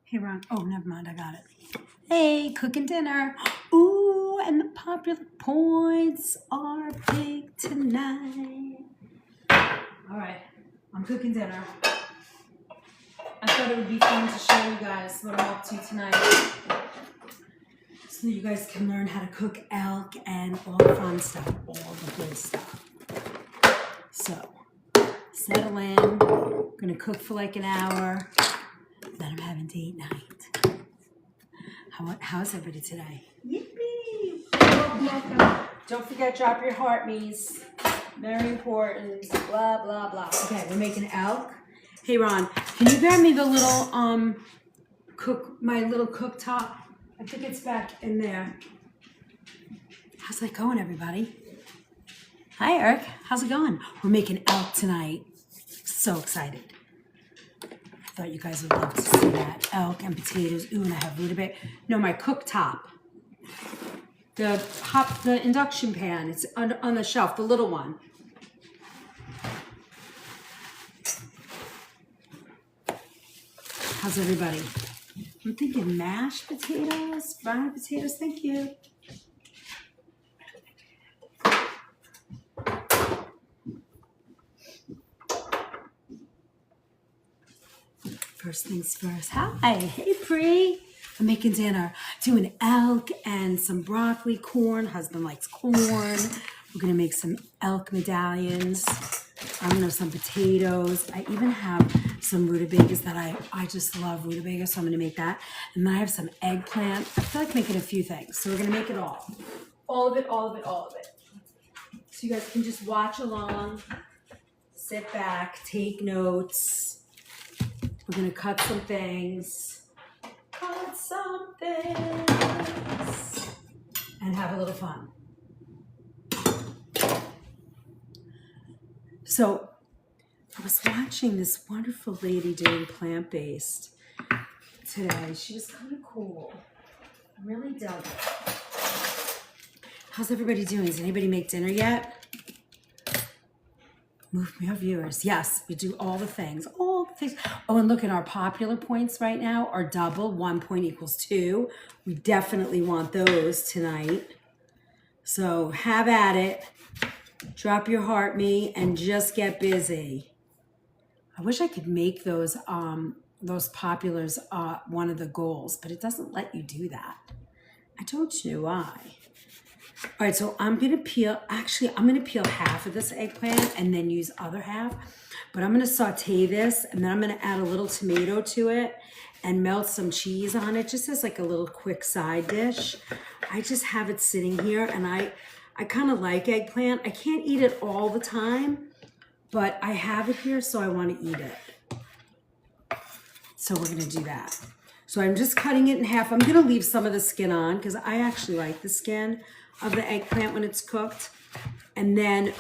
Hey, Ron. Oh, never mind. I got it. Hey, cooking dinner. Ooh, and the popular points are big tonight. All right, I'm cooking dinner. I thought it would be fun to show you guys what I'm up to tonight, so you guys can learn how to cook elk and all the fun stuff, all the good stuff. So, settle in. I'm gonna cook for like an hour. Then I'm having date night. How's everybody today? Yippee! Welcome. Don't forget, drop your heart me's. Very important. Blah, blah, blah. Okay, we're making elk. Hey, Ron, can you grab me the little, my little cooktop? I think it's back in there. How's that going, everybody? Hi, Eric. How's it going? We're making elk tonight. So excited. I thought you guys would love to see that. Elk and potatoes. Ooh, and I have rutabaga. No, my cooktop. The induction pan. It's on the shelf, the little one. How's everybody? I'm thinking mashed potatoes, fried potatoes. Thank you. First things first. Hi. Hey, Pri. I'm making dinner. Doing elk and some broccoli, corn. Husband likes corn. We're going to make some elk medallions. I'm going to have some potatoes. I even have some rutabagas that I just love rutabagas, so I'm going to make that. And then I have some eggplant. I feel like making a few things, so we're going to make it all. All of it, all of it, all of it. So you guys can just watch along, sit back, take notes. We're going to cut some things. Cut some things. And have a little fun. So I was watching this wonderful lady doing plant-based today. She was kind of cool. I really dug it. How's everybody doing? Does anybody make dinner yet? Move me, our viewers. Yes, we do all the things. All the things. Oh, and look at our popular points right now are double. 1 point equals 2. We definitely want those tonight. So have at it. Drop your heart me and just get busy. I wish I could make those populars one of the goals, but it doesn't let you do that. I don't know why. All right, so I'm going to peel half of this eggplant and then use other half, but I'm going to saute this and then I'm going to add a little tomato to it and melt some cheese on it just as like a little quick side dish. I just have it sitting here and I kind of like eggplant. I can't eat it all the time, but I have it here, so I want to eat it. So we're going to do that. So I'm just cutting it in half. I'm going to leave some of the skin on because I actually like the skin of the eggplant when it's cooked. And then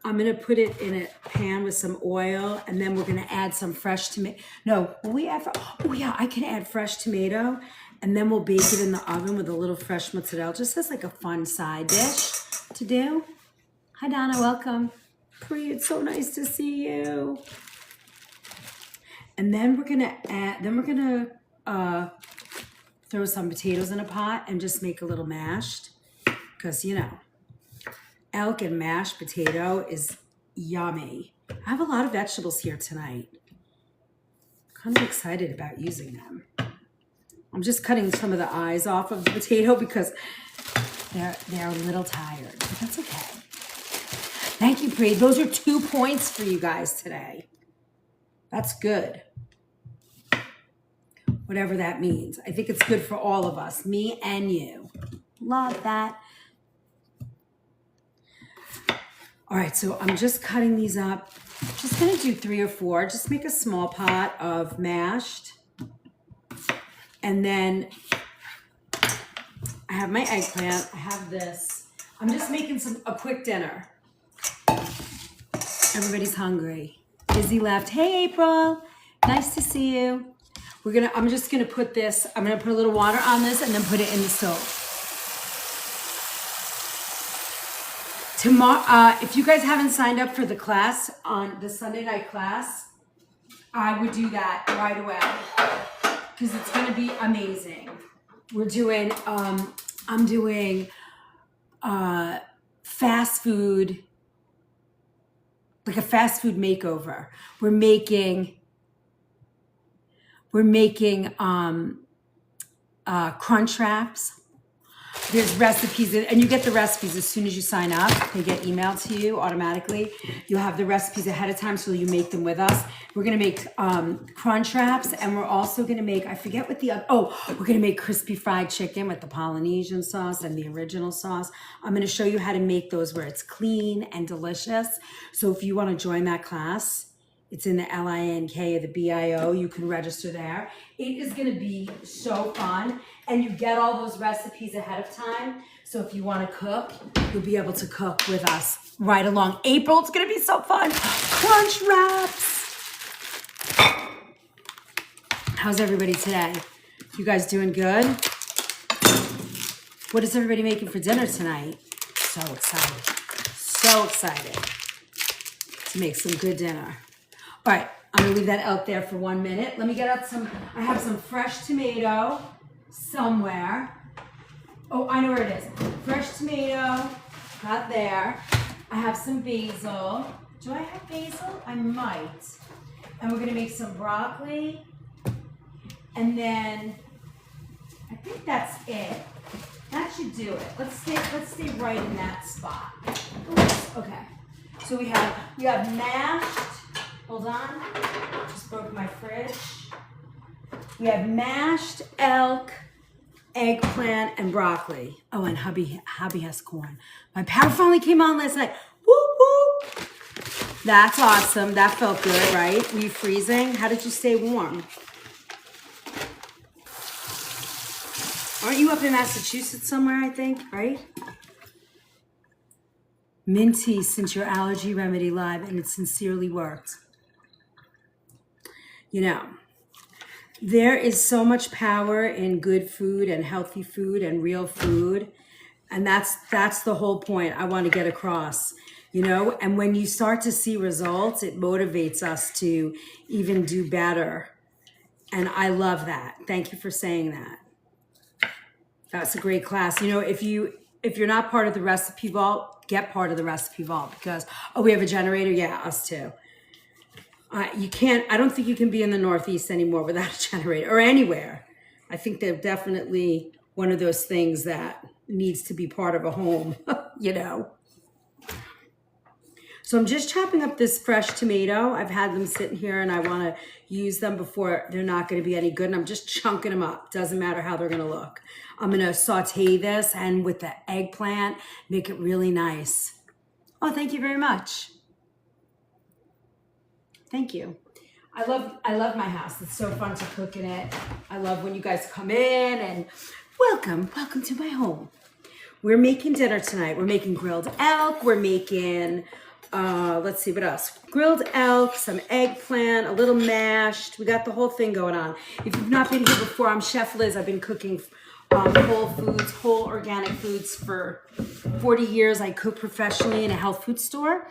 I'm going to put it in a pan with some oil, and then we're going to add some fresh tomato. No, will we add? Oh yeah, I can add fresh tomato, and then we'll bake it in the oven with a little fresh mozzarella, just as like a fun side dish to do. Hi Donna, welcome. Pri, it's so nice to see you. And then we're gonna throw some potatoes in a pot and just make a little mashed, because you know, elk and mashed potato is yummy. I have a lot of vegetables here tonight. I'm kind of excited about using them. I'm just cutting some of the eyes off of the potato because they're a little tired, but that's okay. Thank you, Pri. Those are 2 points for you guys today. That's good. Whatever that means. I think it's good for all of us, me and you. Love that. All right, so I'm just cutting these up. I'm just gonna do 3 or 4. Just make a small pot of mashed. And then I have my eggplant. I have this. I'm just making a quick dinner. Everybody's hungry. Izzy left. Hey, April. Nice to see you. I'm just gonna put this. I'm gonna put a little water on this and then put it in the stove. Tomorrow, if you guys haven't signed up for the class on the Sunday night class, I would do that right away. because it's going to be amazing. We're doing, I'm doing fast food, like a fast food makeover. We're making crunch wraps. There's recipes, and you get the recipes as soon as you sign up. They get emailed to you automatically. You'll have the recipes ahead of time, so you make them with us. We're gonna make crunch wraps, and we're also gonna make, I forget what we're gonna make crispy fried chicken with the Polynesian sauce and the original sauce. I'm gonna show you how to make those where it's clean and delicious. So if you wanna join that class, it's in the LINK or the BIO. You can register there. It is going to be so fun. And you get all those recipes ahead of time. So if you want to cook, you'll be able to cook with us right along. April, it's going to be so fun. Crunch wraps. How's everybody today? You guys doing good? What is everybody making for dinner tonight? So excited. So excited to make some good dinner. All right, I'm gonna leave that out there for 1 minute. Let me get out I have some fresh tomato somewhere. Oh, I know where it is. Fresh tomato, got there. I have some basil. Do I have basil? I might. And we're gonna make some broccoli. And then, I think that's it. That should do it. Let's stay right in that spot. Oops, okay. So we have mashed, hold on, just broke my fridge. We have mashed elk, eggplant, and broccoli. Oh, and hubby has corn. My power finally came on last night. Whoop, whoop. That's awesome. That felt good, right? Were you freezing? How did you stay warm? Aren't you up in Massachusetts somewhere, I think, right? Minty since your allergy remedy live, and it sincerely worked. You know, there is so much power in good food and healthy food and real food. And that's the whole point I want to get across, you know, and when you start to see results, it motivates us to even do better. And I love that. Thank you for saying that. That's a great class. You know, if you're not part of the recipe vault, get part of the recipe vault because, oh, we have a generator. Yeah, us too. I don't think you can be in the Northeast anymore without a generator or anywhere. I think they're definitely one of those things that needs to be part of a home, you know. So I'm just chopping up this fresh tomato. I've had them sitting here and I want to use them before they're not going to be any good. And I'm just chunking them up. Doesn't matter how they're going to look. I'm going to saute this and with the eggplant, make it really nice. Oh, thank you very much. Thank you. I love my house. It's so fun to cook in it. I love when you guys come in and welcome to my home. We're making dinner tonight. We're making grilled elk. We're making, let's see what else. Grilled elk, some eggplant, a little mashed. We got the whole thing going on. If you've not been here before, I'm Chef Liz. I've been cooking whole foods, whole organic foods for 40 years. I cook professionally in a health food store.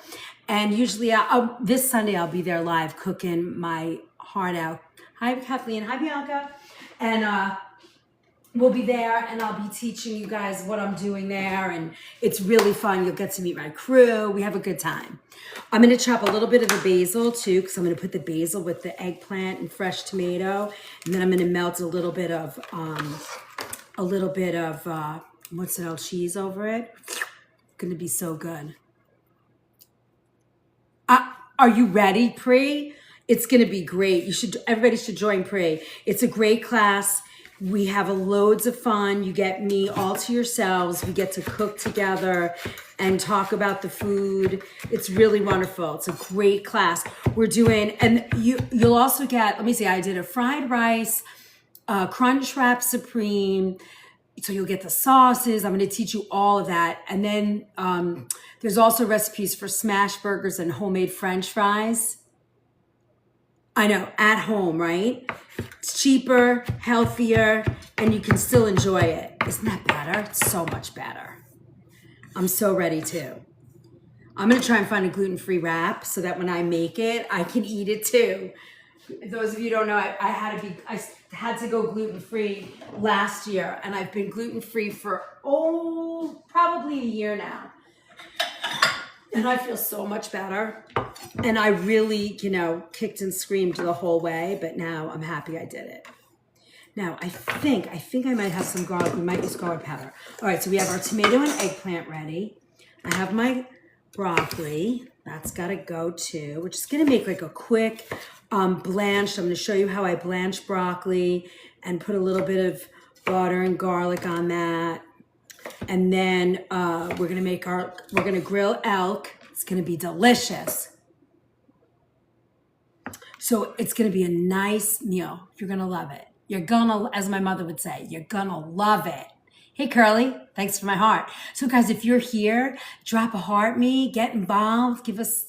And usually this Sunday, I'll be there live cooking my heart out. Hi, Kathleen. Hi, Bianca. And we'll be there and I'll be teaching you guys what I'm doing there. And it's really fun. You'll get to meet my crew. We have a good time. I'm going to chop a little bit of the basil too, because I'm going to put the basil with the eggplant and fresh tomato. And then I'm going to melt a little bit of mozzarella cheese over it. It's going to be so good. Are you ready, Pri? It's going to be great. Everybody should join Pri. It's a great class. We have loads of fun. You get me all to yourselves. We get to cook together and talk about the food. It's really wonderful. It's a great class. We're doing, and you'll also get, let me see, I did a fried rice, crunch wrap supreme. So you'll get the sauces. I'm going to teach you all of that. And then there's also recipes for smash burgers and homemade French fries. I know, at home, right? It's cheaper, healthier, and you can still enjoy it. Isn't that better? It's so much better. I'm so ready too. I'm going to try and find a gluten-free wrap so that when I make it, I can eat it too. Those of you who don't know, I had to go gluten-free last year, and I've been gluten-free for probably a year now. And I feel so much better. And I really, kicked and screamed the whole way, but now I'm happy I did it. Now, I think I might have some garlic. We might use garlic powder. All right, so we have our tomato and eggplant ready. I have my broccoli. That's got to go too. We're just going to make like a quick blanch. I'm going to show you how I blanch broccoli and put a little bit of butter and garlic on that. And then we're going to grill elk. It's going to be delicious. So it's going to be a nice meal. You're going to love it. You're gonna, as my mother would say, you're gonna love it. Hey, Curly, thanks for my heart. So guys, if you're here, drop a heart me, get involved, give us,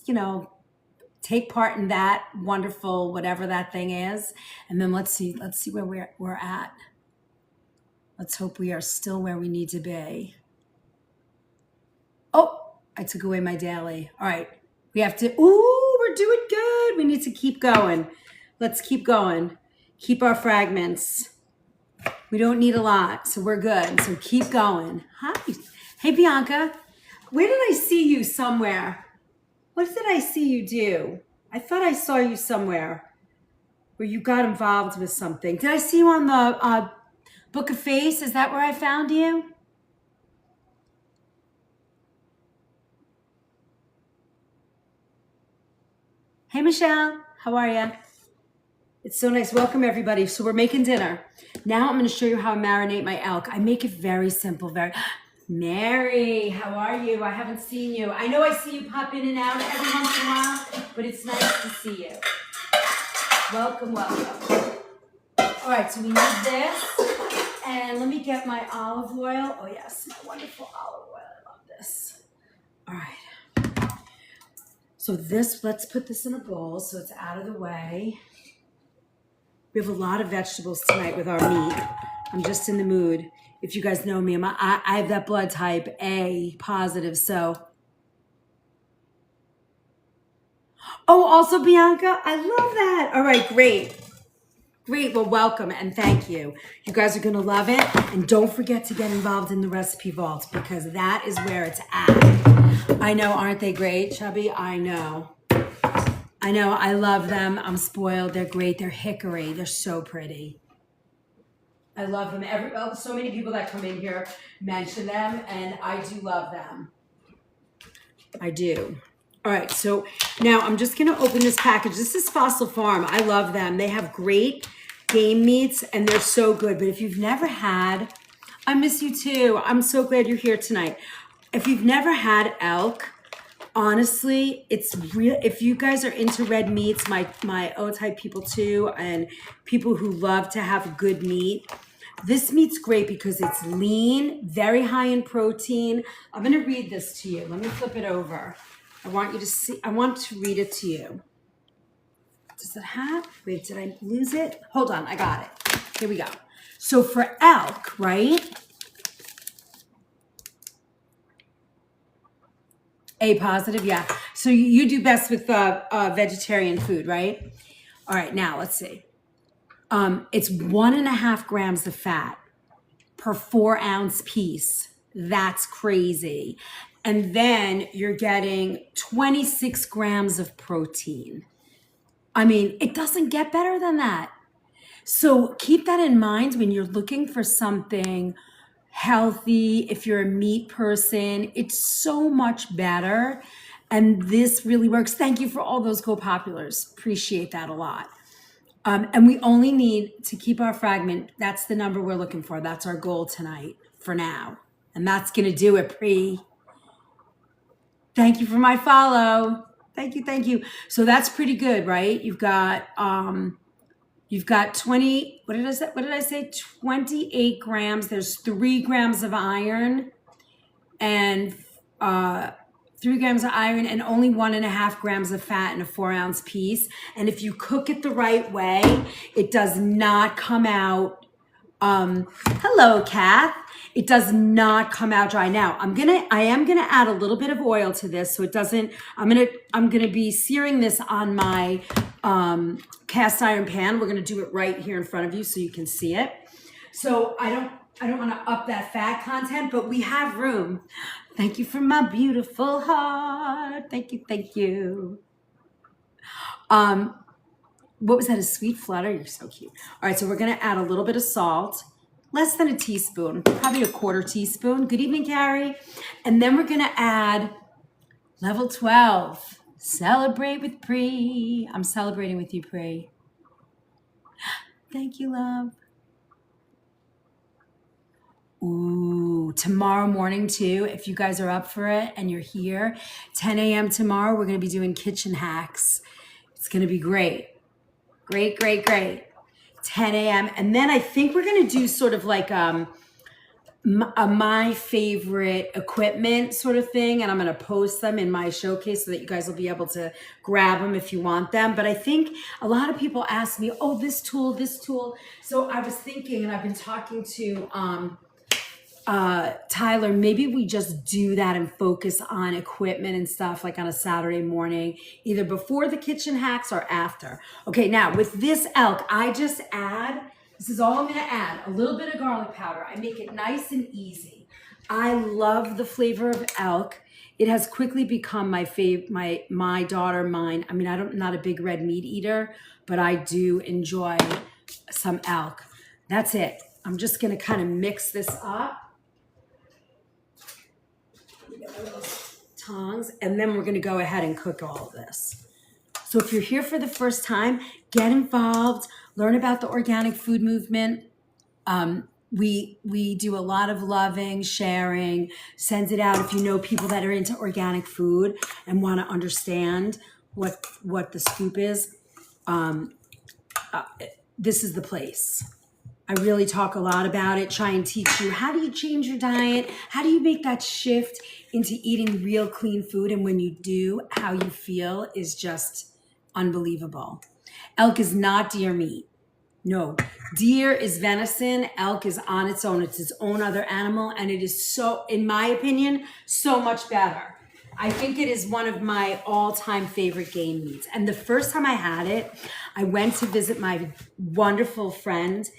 take part in that wonderful, whatever that thing is. And then let's see where we're at. Let's hope we are still where we need to be. Oh, I took away my daily. All right, we have to, we're doing good. We need to keep going. Let's keep going. Keep our fragments. We don't need a lot, so we're good. So keep going. Hi. Hey, Bianca. Where did I see you somewhere? What did I see you do? I thought I saw you somewhere where you got involved with something. Did I see you on the Book of Face? Is that where I found you? Hey, Michelle. How are you? It's so nice. Welcome, everybody. So we're making dinner. Now I'm going to show you how I marinate my elk. I make it very simple. Mary, how are you? I haven't seen you. I know I see you pop in and out every once in a while, but it's nice to see you. Welcome, welcome. All right, so we need this. And let me get my olive oil. Oh, yes, my wonderful olive oil. I love this. All right. So let's put this in a bowl so it's out of the way. We have a lot of vegetables tonight with our meat. I'm just in the mood. If you guys know me, I have that blood type A positive, so. Oh, also Bianca, I love that. All right, great. Great, well, welcome and thank you. You guys are gonna love it. And don't forget to get involved in the Recipe Vault because that is where it's at. I know, aren't they great, Chubby? I know, I love them. I'm spoiled. They're great. They're hickory. They're so pretty. I love them. So many people that come in here mention them, and I do love them. I do. All right, so now I'm just going to open this package. This is Fossil Farm. I love them. They have great game meats, and they're so good. But if you've never had, I miss you too. I'm so glad you're here tonight. If you've never had elk, honestly, it's real. If you guys are into red meats, my O-type people too, and people who love to have good meat, this meat's great because it's lean, very high in protein. I'm going to read this to you. Let me flip it over. I want you to see. I want to read it to you. Does it have? Wait, did I lose it? Hold on, I got it. Here we go. So for elk, right? A positive, yeah. So you do best with vegetarian food, right? All right, now let's see. It's 1.5 grams of fat per 4-ounce piece. That's crazy. And then you're getting 26 grams of protein. I mean, it doesn't get better than that. So keep that in mind when you're looking for something healthy. If you're a meat person, it's so much better. And this really works. Thank you for all those co-populars. Appreciate that a lot. And we only need to keep our fragment. That's the number we're looking for. That's our goal tonight for now. And that's going to do it, Pre. Thank you for my follow. Thank you, thank you. So that's pretty good, right? You've got 20, what did I say? 28 grams. There's 3 grams of iron and 3 grams of iron and only 1.5 grams of fat in a 4-ounce piece. And if you cook it the right way, it does not come out. Hello, Kath. It does not come out dry. Now I am gonna add a little bit of oil to this so it doesn't. I'm gonna be searing this on my cast iron pan. We're gonna do it right here in front of you so you can see it. So I don't want to up that fat content, but we have room. Thank you for my beautiful heart. Thank you, thank you. What was that, a sweet flutter? You're so cute. All right, so we're gonna add a little bit of salt, less than a teaspoon, probably a quarter teaspoon. Good evening, Carrie. And then we're gonna add level 12, celebrate with Pri. I'm celebrating with you, Pri. Thank you, love. Ooh, tomorrow morning too, if you guys are up for it and you're here, 10 a.m. tomorrow, we're gonna be doing kitchen hacks. It's gonna be great. Great, great, great. 10 a.m. And then I think we're gonna do sort of like my favorite equipment sort of thing, and I'm gonna post them in my showcase so that you guys will be able to grab them if you want them. But I think a lot of people ask me, oh, this tool, this tool. So I was thinking, and I've been talking to Tyler, maybe we just do that and focus on equipment and stuff like on a Saturday morning, either before the kitchen hacks or after. Okay, now with this elk, I just add, this is all I'm gonna add, a little bit of garlic powder. I make it nice and easy. I love the flavor of elk. It has quickly become my my daughter, mine. I mean, I'm not a big red meat eater, but I do enjoy some elk. That's it. I'm just gonna kind of mix this up. Tongs, and then we're going to go ahead and cook all of this. So if you're here for the first time, get involved, learn about the organic food movement. We do a lot of loving, sharing, send it out if you know people that are into organic food and want to understand what the scoop is. This is the place. I really talk a lot about it, try and teach you how do you change your diet, how do you make that shift into eating real clean food, and when you do, how you feel is just unbelievable. Elk is not deer meat. No, deer is venison, elk is on its own. It's its own other animal, and it is so, in my opinion, so much better. I think it is one of my all-time favorite game meats. And the first time I had it, I went to visit my wonderful friend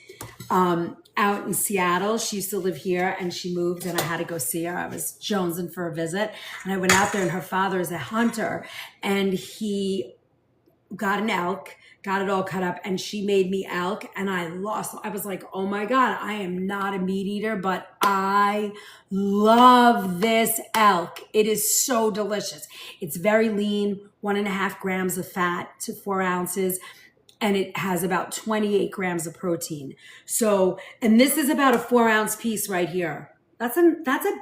out in Seattle. She used to live here and she moved and I had to go see her. I was jonesing for a visit and I went out there, and her father is a hunter and he got an elk, got it all cut up, and she made me elk, and I was like, oh my God, I am not a meat eater, but I love this elk. It is so delicious. It's very lean, 1.5 grams of fat to 4 ounces, and it has about 28 grams of protein. So, and this is about a 4-ounce piece right here. That's a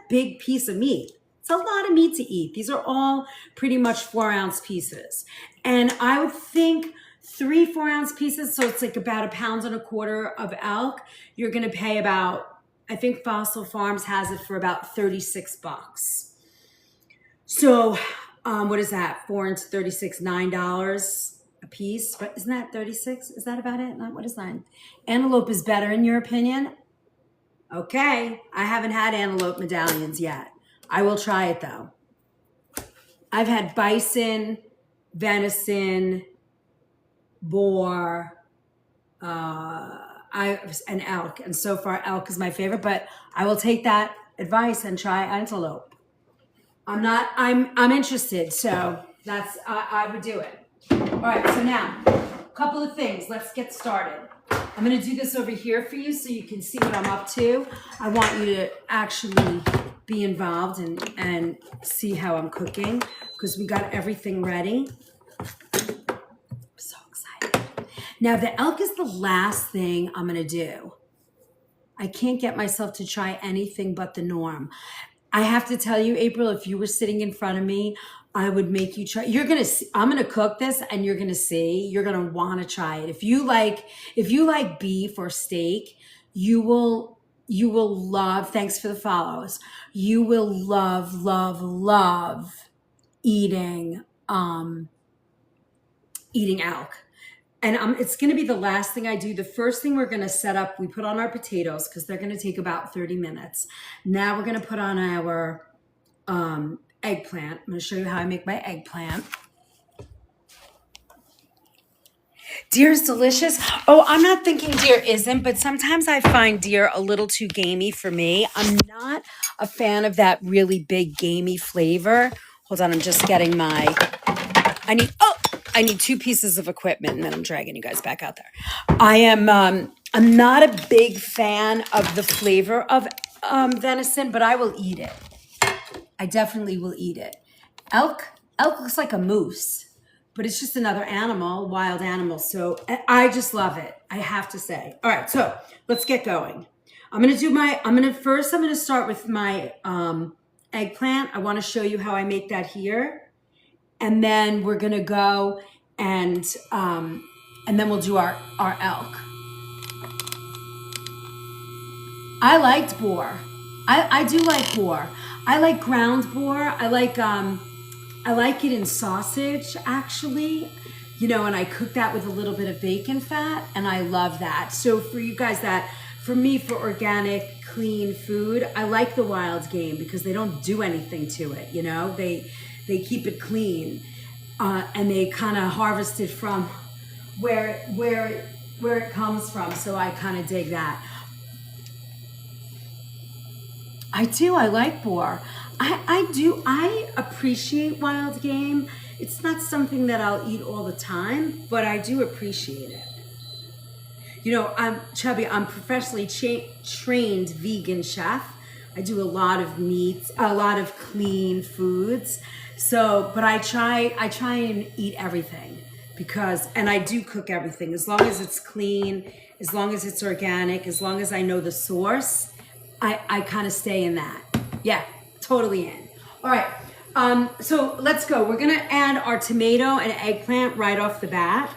big piece of meat. It's a lot of meat to eat. These are all pretty much 4-ounce pieces. And I would think 3 4-ounce pieces, so it's like about 1.25 pounds of elk, you're gonna pay about, I think Fossil Farms has it for about $36. So what is that? 4 into 36, $9 a piece. But isn't that 36? Is that about it? What is that? Antelope is better in your opinion? Okay, I haven't had antelope medallions yet. I will try it though. I've had bison, venison, boar, and elk, and so far elk is my favorite, but I will take that advice and try antelope. I'm interested, so that's, I would do it. All right, so now, a couple of things, let's get started. I'm gonna do this over here for you so you can see what I'm up to. I want you to actually be involved and see how I'm cooking, because we got everything ready. So excited. Now the elk is the last thing I'm gonna do. I can't get myself to try anything but the norm. I have to tell you, April, if you were sitting in front of me, I would make you try. You're gonna see, I'm gonna cook this and you're gonna see, you're gonna wanna try it. If you like beef or steak, you will love, thanks for the follows. You will love eating elk. And it's going to be the last thing I do. The first thing we're going to set up, we put on our potatoes because they're going to take about 30 minutes. Now we're going to put on our eggplant. I'm going to show you how I make my eggplant. Deer is delicious. Oh, I'm not thinking deer isn't, but sometimes I find deer a little too gamey for me. I'm not a fan of that really big gamey flavor. Hold on, I'm just getting my, I need two pieces of equipment and then I'm dragging you guys back out there. I'm not a big fan of the flavor of venison, but I will eat it. I definitely will eat it. Elk looks like a moose, but it's just another animal, wild animal. So I just love it, I have to say. All right, so let's get going. I'm gonna start with my eggplant. I wanna show you how I make that here. And then we're gonna go and then we'll do our elk. I liked boar. I do like boar. I like ground boar. I like it in sausage, actually, and I cook that with a little bit of bacon fat, and I love that. So for you guys for me, for organic, clean food, I like the wild game because they don't do anything to it, They keep it clean, and they kind of harvest it from where it comes from. So I kind of dig that. I like boar. I appreciate wild game. It's not something that I'll eat all the time, but I do appreciate it. I'm Chubby. I'm professionally trained vegan chef. I do a lot of meats, a lot of clean foods. So, but I try and eat everything and I do cook everything as long as it's clean, as long as it's organic, as long as I know the source. I kind of stay in that. Yeah, totally in. All right, so let's go. We're gonna add our tomato and eggplant right off the bat.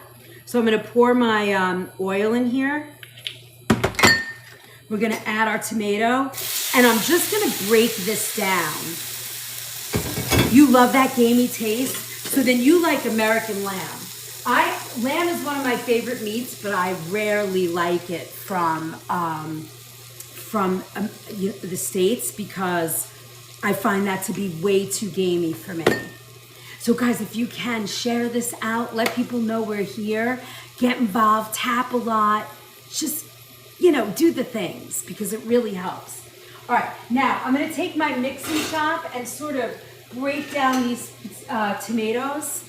So I'm gonna pour my oil in here. We're gonna add our tomato, and I'm just gonna break this down. You love that gamey taste, so then you like American lamb. Lamb is one of my favorite meats, but I rarely like it from the States because I find that to be way too gamey for me. So guys, if you can, share this out, let people know we're here, get involved, tap a lot, just, do the things because it really helps. All right, now I'm gonna take my mixing chop and sort of break down these tomatoes.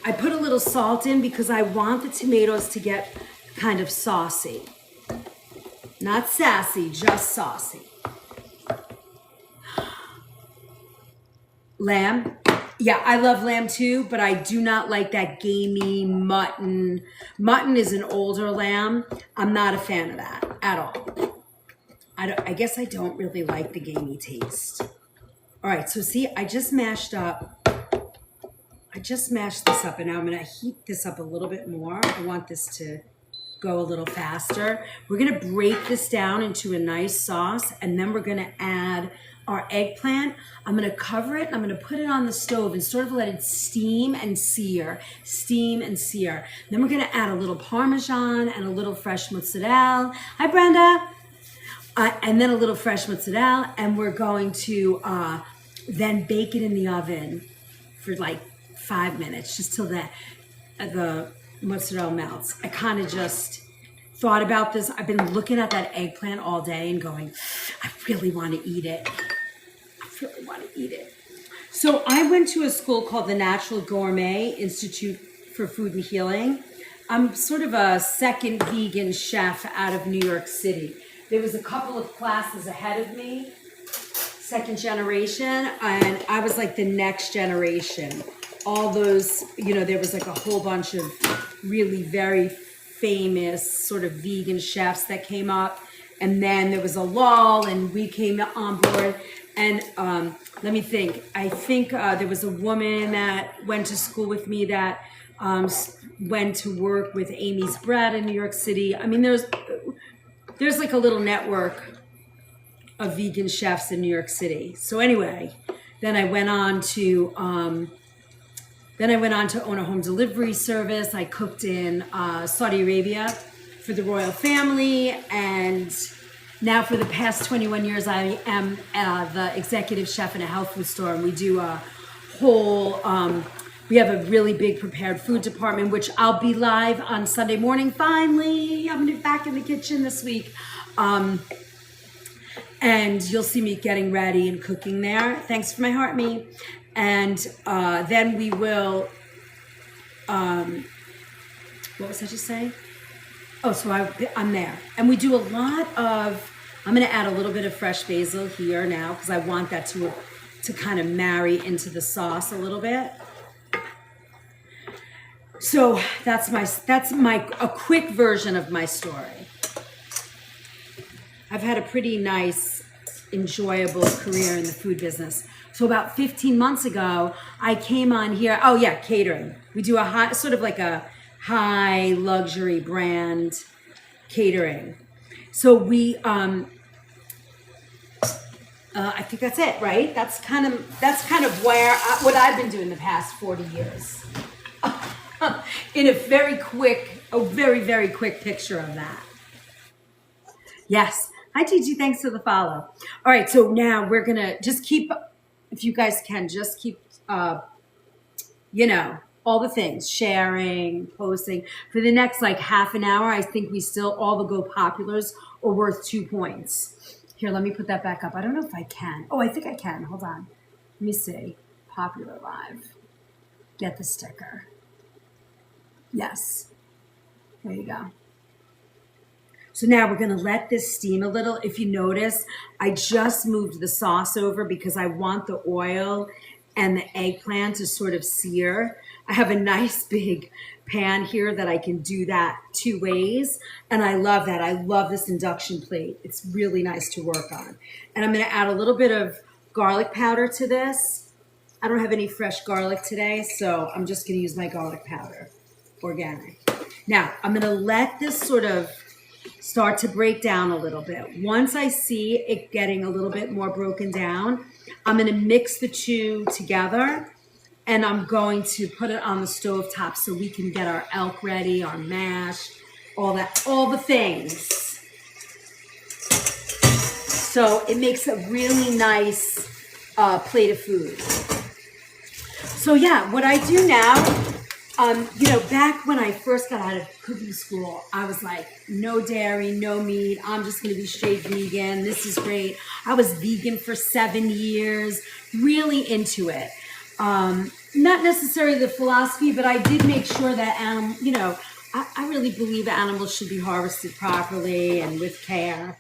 I put a little salt in because I want the tomatoes to get kind of saucy. Not sassy, just saucy. Lamb. Yeah, I love lamb too, but I do not like that gamey mutton. Mutton is an older lamb. I'm not a fan of that at all. I guess I don't really like the gamey taste. All right, so see, I just mashed this up, and now I'm gonna heat this up a little bit more. I want this to go a little faster. We're gonna break this down into a nice sauce, and then we're gonna add our eggplant. I'm gonna cover it, and I'm gonna put it on the stove and sort of let it steam and sear. Then we're gonna add a little Parmesan and a little fresh mozzarella. Hi, Brenda. And then a little fresh mozzarella, and we're going to then bake it in the oven for like 5 minutes, just till the mozzarella melts. I kind of just thought about this. I've been looking at that eggplant all day and going, I really want to eat it. So I went to a school called the Natural Gourmet Institute for Food and Healing. I'm sort of a second vegan chef out of New York City. There was a couple of classes ahead of me, second generation, and I was like the next generation. All those, there was like a whole bunch of really very famous sort of vegan chefs that came up. And then there was a lull and we came on board. And let me think. I think there was a woman that went to school with me that went to work with Amy's Bread in New York City. I mean, there's like a little network of vegan chefs in New York City. So anyway, then I went on to own a home delivery service. I cooked in Saudi Arabia for the royal family, and now for the past 21 years, I am the executive chef in a health food store, and we do a whole We have a really big prepared food department, which I'll be live on Sunday morning. Finally, I'm gonna be back in the kitchen this week. And you'll see me getting ready and cooking there. Thanks for my heart, me. And then we will, what was I just saying? Oh, so I'm there. And we do a lot of, I'm gonna add a little bit of fresh basil here now because I want that to kind of marry into the sauce a little bit. So that's a quick version of my story. I've had a pretty nice, enjoyable career in the food business. So about 15 months ago, I came on here. Oh yeah, catering. We do a sort of like a high luxury brand catering. So we, I think that's it, right? That's kind of where what I've been doing the past 40 years. In a very, very quick picture of that. Yes. Hi, Gigi. Thanks for the follow. All right. So now we're going to just keep, if you guys can, just keep, all the things, sharing, posting. For the next like half an hour, I think all the Go Populars are worth 2 points. Here, let me put that back up. I don't know if I can. Oh, I think I can. Hold on. Let me see. Popular Live. Get the sticker. Yes. There you go. So now we're going to let this steam a little. If you notice, I just moved the sauce over because I want the oil and the eggplant to sort of sear. I have a nice big pan here that I can do that 2 ways. And I love that. I love this induction plate. It's really nice to work on. And I'm going to add a little bit of garlic powder to this. I don't have any fresh garlic today, so I'm just going to use my garlic powder, organic. Now, I'm going to let this sort of start to break down a little bit. Once I see it getting a little bit more broken down, I'm going to mix the two together and I'm going to put it on the stove top so we can get our elk ready, our mash, all the things. So it makes a really nice plate of food. So yeah, what I do now, back when I first got out of cooking school, I was like, no dairy, no meat. I'm just going to be straight vegan. This is great. I was vegan for 7 years, really into it. Not necessarily the philosophy, but I did make sure that I really believe animals should be harvested properly and with care.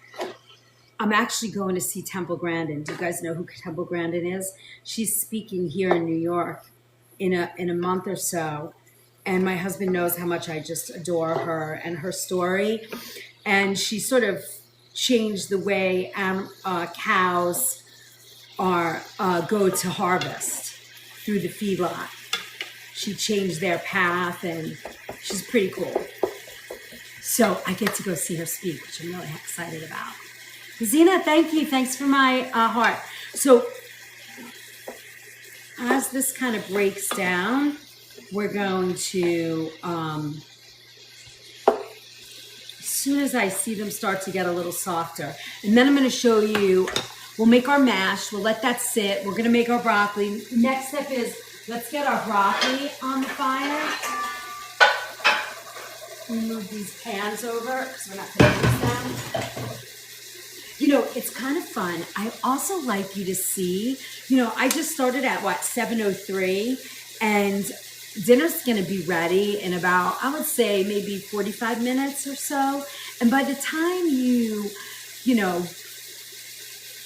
I'm actually going to see Temple Grandin. Do you guys know who Temple Grandin is? She's speaking here in New York in a month or so. And my husband knows how much I just adore her and her story. And she sort of changed the way cows go to harvest through the feedlot. She changed their path, and she's pretty cool. So I get to go see her speak, which I'm really excited about. Zena, thank you. Thanks for my heart. So as this kind of breaks down, we're going to, as soon as I see them start to get a little softer, and then I'm going to show you, we'll make our mash, we'll let that sit, we're going to make our broccoli. Next step is, let's get our broccoli on the fire. Move these pans over, because we're not going to use them. It's kind of fun. I also like you to see, I just started at 7:03, and dinner's going to be ready in about, I would say, maybe 45 minutes or so. And by the time you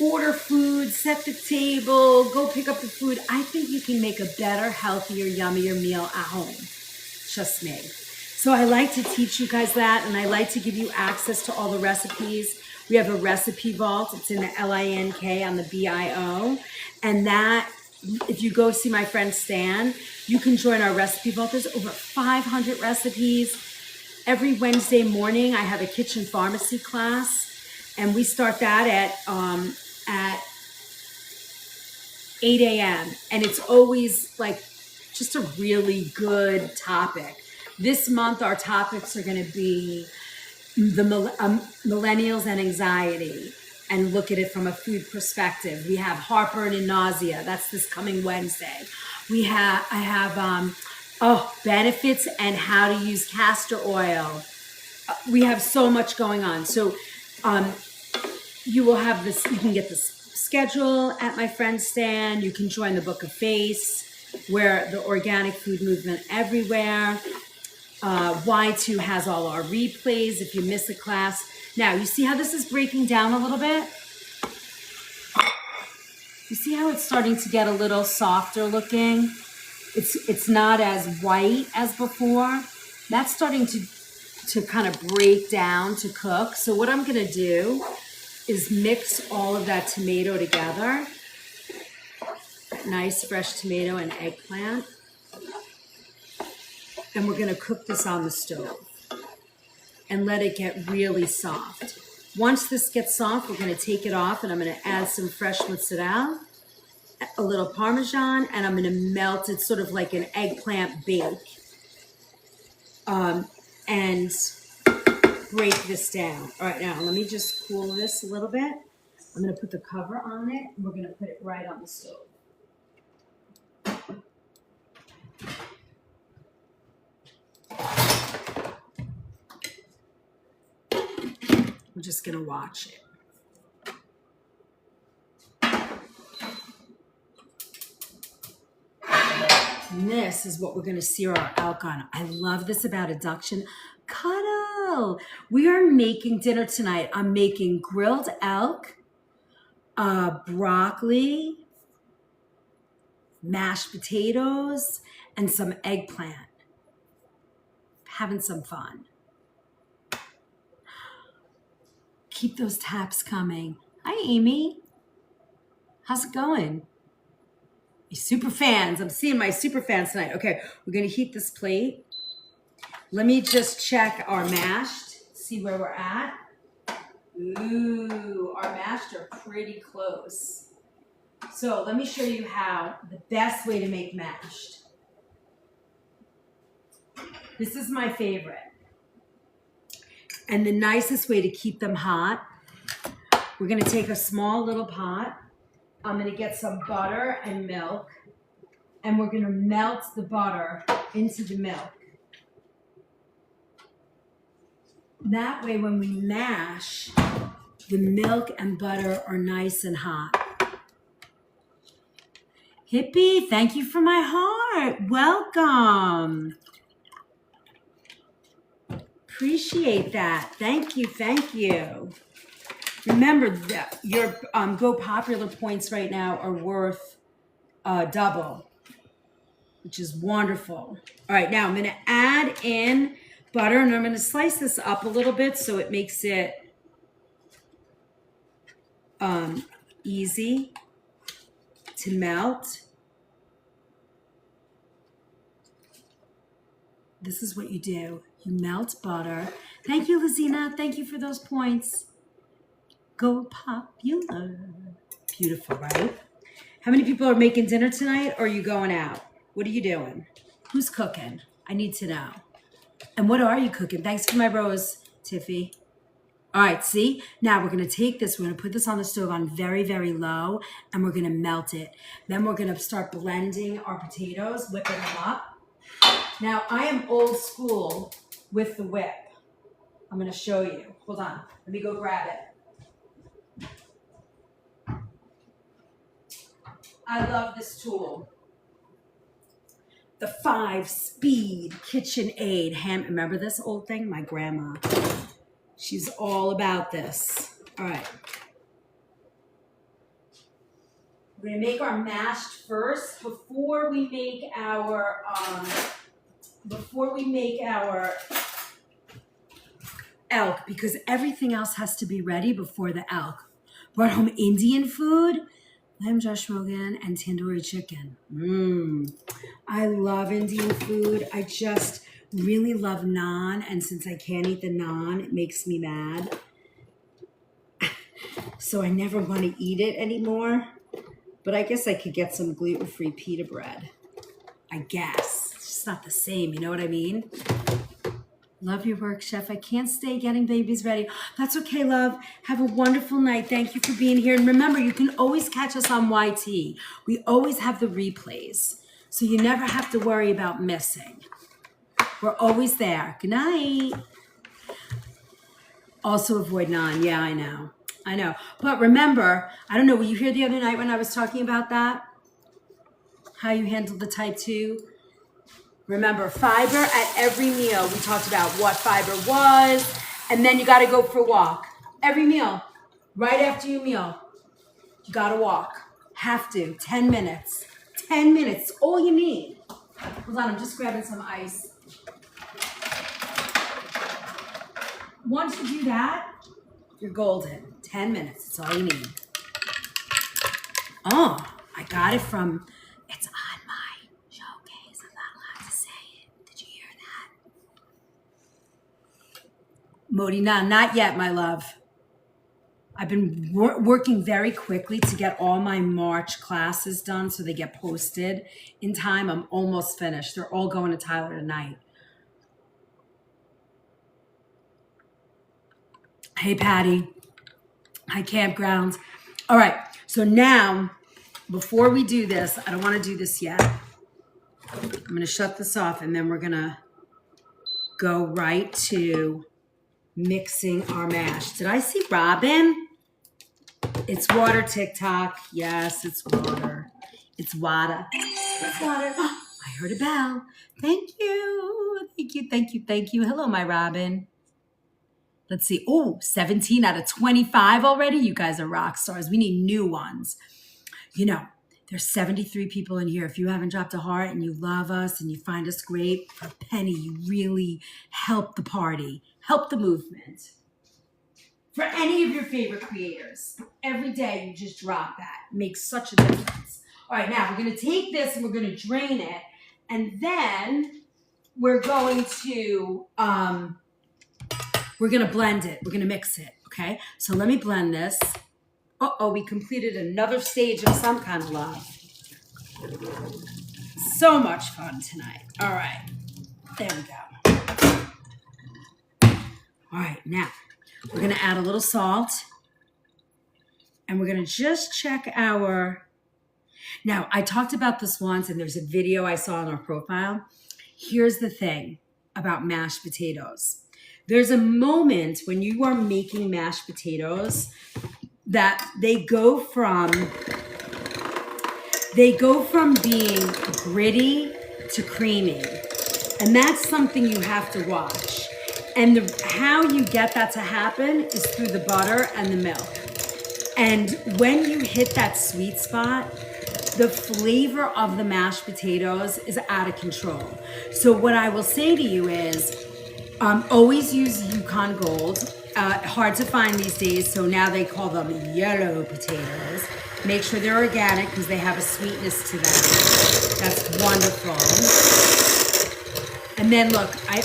order food, set the table, go pick up the food, I think you can make a better, healthier, yummier meal at home. Just me. So I like to teach you guys that, and I like to give you access to all the recipes. We have a recipe vault. It's in the LINK on the BIO. And that, if you go see my friend Stan, you can join our recipe vault. There's over 500 recipes. Every Wednesday morning, I have a kitchen pharmacy class. And we start that at 8 a.m. And it's always like just a really good topic. This month, our topics are going to be the millennials and anxiety. and look at it from a food perspective. We have heartburn and nausea. That's this coming Wednesday. I have benefits and how to use castor oil. We have so much going on. So you will have this, you can get this schedule at my friend's stand. You can join the Book of Face, where the organic food movement everywhere. Y2 has all our replays if you miss a class. Now, you see how this is breaking down a little bit? You see how it's starting to get a little softer looking? It's not as white as before. That's starting to kind of break down to cook. So what I'm gonna do is mix all of that tomato together. Nice fresh tomato and eggplant. And we're gonna cook this on the stove and let it get really soft. Once this gets soft, we're gonna take it off and I'm gonna add some fresh mozzarella, a little Parmesan, and I'm gonna melt it sort of like an eggplant bake. And break this down. All right, now let me just cool this a little bit. I'm gonna put the cover on it and we're gonna put it right on the stove. We're just gonna watch it. And this is what we're gonna sear our elk on. I love this about adduction. Cuddle. We are making dinner tonight. I'm making grilled elk, broccoli, mashed potatoes, and some eggplant. Having some fun. Keep those taps coming. Hi, Amy. How's it going? You super fans. I'm seeing my super fans tonight. Okay, we're gonna heat this plate. Let me just check our mashed, see where we're at. Ooh, our mashed are pretty close. So let me show you how the best way to make mashed. This is my favorite. And the nicest way to keep them hot, we're gonna take a small little pot. I'm gonna get some butter and milk, and we're gonna melt the butter into the milk. That way, when we mash, the milk and butter are nice and hot. Hippie, thank you for my heart. Welcome. Appreciate that. Thank you, thank you. Remember that your Go Popular points right now are worth double, which is wonderful. All right, now I'm gonna add in butter and I'm gonna slice this up a little bit so it makes it easy to melt. This is what you do. You melt butter. Thank you, Lizina. Thank you for those points. Go Popular. Beautiful, right? How many people are making dinner tonight or are you going out? What are you doing? Who's cooking? I need to know. And what are you cooking? Thanks for my rose, Tiffy. All right, see? Now we're gonna take this, we're gonna put this on the stove on very, very low, and we're gonna melt it. Then we're gonna start blending our potatoes, whipping them up. Now, I am old school with the whip. I'm gonna show you. Hold on, let me go grab it. I love this tool. The 5-speed KitchenAid hand. Remember this old thing? My grandma. She's all about this. All right. We're gonna make our mashed first before we make our elk, because everything else has to be ready before the elk. Brought home Indian food, lamb Josh Rogan, and tandoori chicken. I love Indian food. I just really love naan, and since I can't eat the naan, it makes me mad. So I never want to eat it anymore. But I guess I could get some gluten-free pita bread. I guess. It's just not the same, you know what I mean? Love your work, Chef. I can't stay getting babies ready. That's okay, love. Have a wonderful night. Thank you for being here. And remember, you can always catch us on YT. We always have the replays, so you never have to worry about missing. We're always there. Good night. Also avoid non. Yeah, I know. I know. But remember, I don't know, were you here the other night when I was talking about that? How you handled the type 2? Remember, fiber at every meal. We talked about what fiber was, and then you got to go for a walk. Every meal, right after your meal, you got to walk. Have to. 10 minutes. 10 minutes. All you need. Hold on, I'm just grabbing some ice. Once you do that, you're golden. 10 minutes. That's all you need. Oh, I got it from... It's on my showcase. I'm not allowed to say it. Did you hear that? Modi, not yet, my love. I've been working very quickly to get all my March classes done so they get posted in time. I'm almost finished. They're all going to Tyler tonight. Hey, Patty. Hi, Campgrounds. All right. So now, before we do this, I don't want to do this yet. I'm going to shut this off, and then we're going to go right to mixing our mash. Did I see Robin? It's water, TikTok. Yes, it's water. It's water. It's water. Oh, I heard a bell. Thank you. Thank you. Thank you. Thank you. Hello, my Robin. Let's see. Oh, 17 out of 25 already. You guys are rock stars. We need new ones. You know, there's 73 people in here. If you haven't dropped a heart and you love us and you find us great, for a penny, you really help the party, help the movement. For any of your favorite creators, every day you just drop that. It makes such a difference. All right, now we're going to take this and we're going to drain it. And then we're going to blend it. We're going to mix it, okay? So let me blend this. Uh-oh, we completed another stage of some kind of love. So much fun tonight. All right, there we go. All right, now we're going to add a little salt. And we're going to just check our... Now, I talked about this once, and there's a video I saw on our profile. Here's the thing about mashed potatoes. There's a moment when you are making mashed potatoes that they go from being gritty to creamy. And that's something you have to watch. And how you get that to happen is through the butter and the milk. And when you hit that sweet spot, the flavor of the mashed potatoes is out of control. So what I will say to you is, always use Yukon Gold. Hard to find these days, so now they call them yellow potatoes. Make sure they're organic because they have a sweetness to them. That's wonderful. And then look, I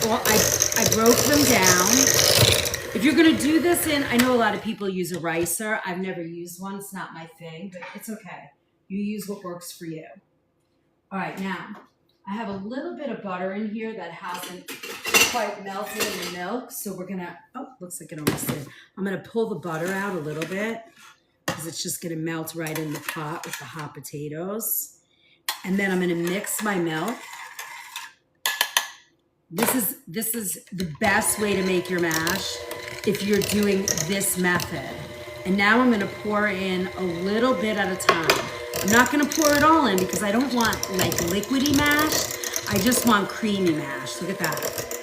broke them down. If you're gonna do this I know a lot of people use a ricer. I've never used one, it's not my thing, but it's okay. You use what works for you. All right, now, I have a little bit of butter in here that hasn't quite melted in the milk, so we're gonna, oh, looks like it almost did. I'm gonna pull the butter out a little bit because it's just gonna melt right in the pot with the hot potatoes. And then I'm gonna mix my milk. This is the best way to make your mash if you're doing this method. And now I'm gonna pour in a little bit at a time. I'm not gonna pour it all in because I don't want like liquidy mash. I just want creamy mash. Look at that.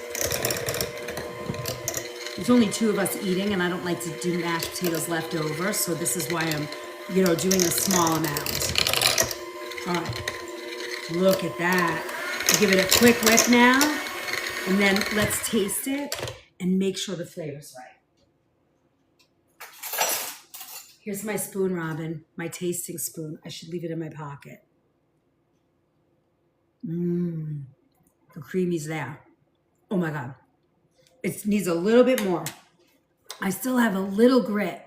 There's only 2 of us eating and I don't like to do mashed potatoes left over. So this is why I'm, doing a small amount. All right, look at that. Give it a quick whip now. And then let's taste it and make sure the flavor's right. Here's my spoon, Robin, my tasting spoon. I should leave it in my pocket. The creamy's there. Oh my God. It needs a little bit more. I still have a little grit.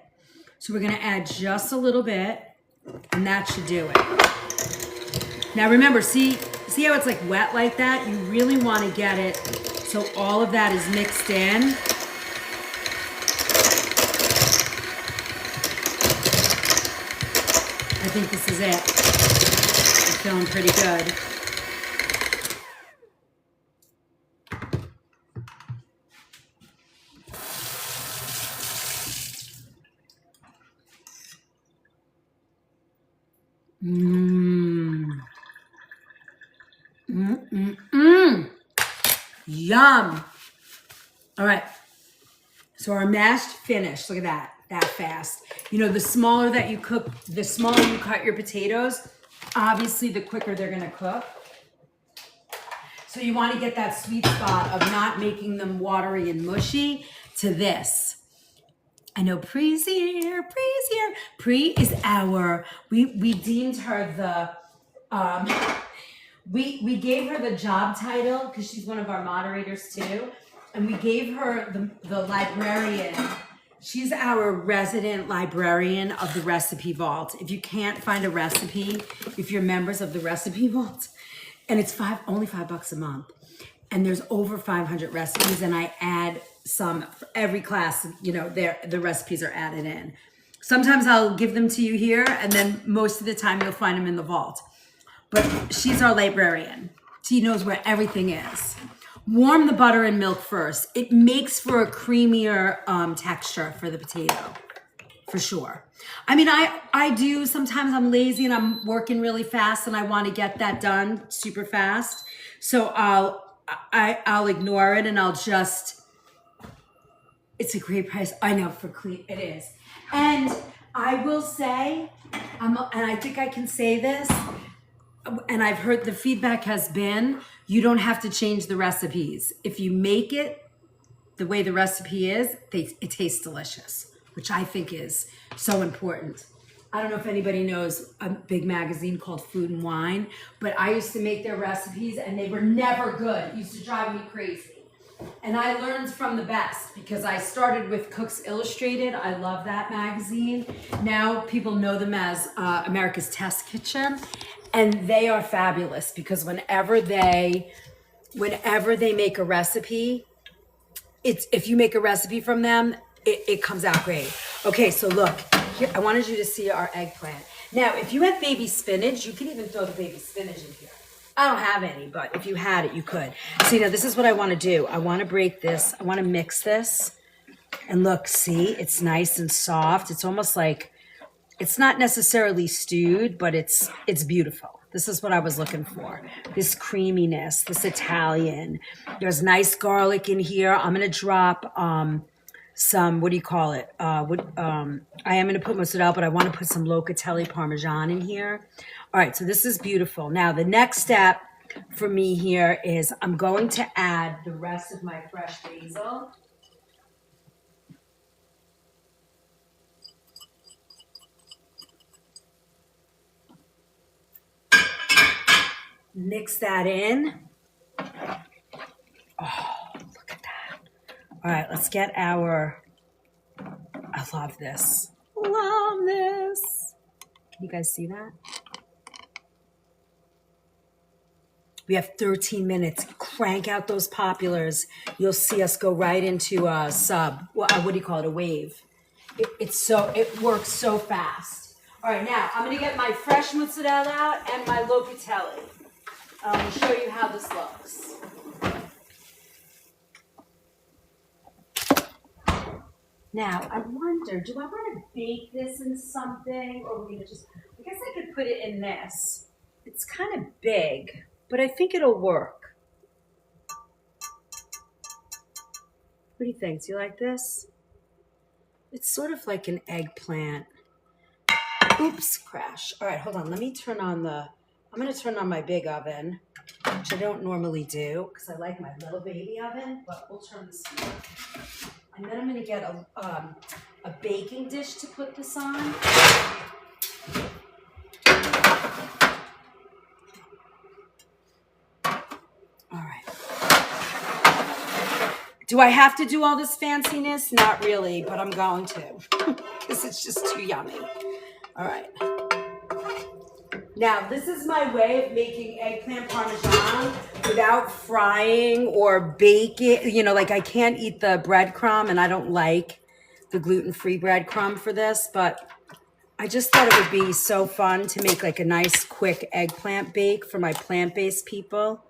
So we're gonna add just a little bit and that should do it. Now remember, see how it's like wet like that? You really wanna get it So all of that is mixed in. I think this is it. I'm feeling pretty good. Yum. All right. So our mashed finished. Look at that. That fast. You know, the smaller that you cook, the smaller you cut your potatoes, obviously the quicker they're going to cook. So you want to get that sweet spot of not making them watery and mushy to this. I know Pre's here. Pre's here. Pre is our, we deemed her the, we gave her the job title because she's one of our moderators too. And we gave her the librarian. She's our resident librarian of the Recipe Vault. If you can't find a recipe, if you're members of the Recipe Vault, and it's only $5 a month, and there's over 500 recipes, and I add some for every class. You know, the recipes are added in. Sometimes I'll give them to you here, and then most of the time you'll find them in the vault. But she's our librarian. She knows where everything is. Warm the butter and milk first. It makes for a creamier texture for the potato, for sure. I mean, I do, sometimes I'm lazy and I'm working really fast and I want to get that done super fast. So I'll ignore it and I'll just, it's a great price. I know, for clean, it is. And I will say, and I think I can say this, and I've heard the feedback has been, you don't have to change the recipes. If you make it the way the recipe is, it tastes delicious, which I think is so important. I don't know if anybody knows a big magazine called Food and Wine, but I used to make their recipes and they were never good. It used to drive me crazy. And I learned from the best because I started with Cooks Illustrated. I love that magazine. Now people know them as America's Test Kitchen. And they are fabulous because whenever they make a recipe, if you make a recipe from them, it comes out great. Okay, so look, here, I wanted you to see our eggplant. Now, if you have baby spinach, you can even throw the baby spinach in here. I don't have any, but if you had it, you could. See, now this is what I want to do. I want to break this. I want to mix this. And look, see, it's nice and soft. It's almost like, it's not necessarily stewed, but it's beautiful. This is what I was looking for. This creaminess, this Italian. There's nice garlic in here. I'm going to drop some, what do you call it? I am going to put mozzarella, but I want to put some locatelli Parmesan in here. All right, so this is beautiful. Now, the next step for me here is I'm going to add the rest of my fresh basil. Mix that in. Oh, look at that. All right, let's get our, I love this. Love this. Can you guys see that? We have 13 minutes. Crank out those populars. You'll see us go right into a sub. What do you call it? A wave. It works so fast. All right, now I'm gonna get my fresh mozzarella out and my locatelli. I'm gonna show you how this looks. Now, I wonder, do I want to bake this in something, or we're gonna just? I guess I could put it in this. It's kind of big, but I think it'll work. What do you think? Do you like this? It's sort of like an eggplant. Oops, crash. All right, hold on. Let me turn on I'm going to turn on my big oven, which I don't normally do because I like my little baby oven, but we'll turn this on. And then I'm going to get a baking dish to put this on. All right. Do I have to do all this fanciness? Not really, but I'm going to because it's just too yummy. All right. Now, this is my way of making eggplant parmesan without frying or baking. You know, like I can't eat the breadcrumb and I don't like the gluten-free breadcrumb for this, but I just thought it would be so fun to make like a nice quick eggplant bake for my plant-based people.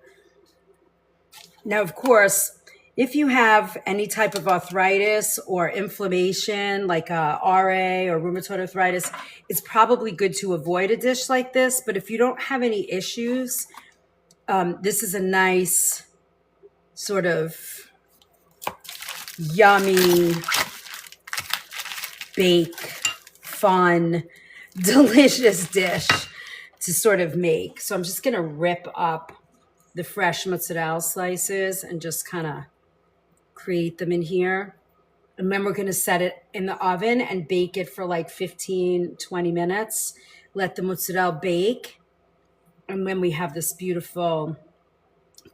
Now, of course, if you have any type of arthritis or inflammation, like RA or rheumatoid arthritis, it's probably good to avoid a dish like this. But if you don't have any issues, this is a nice sort of yummy, bake, fun, delicious dish to sort of make. So I'm just going to rip up the fresh mozzarella slices and just kind of create them in here. And then we're going to set it in the oven and bake it for like 15, 20 minutes. Let the mozzarella bake. And then we have this beautiful,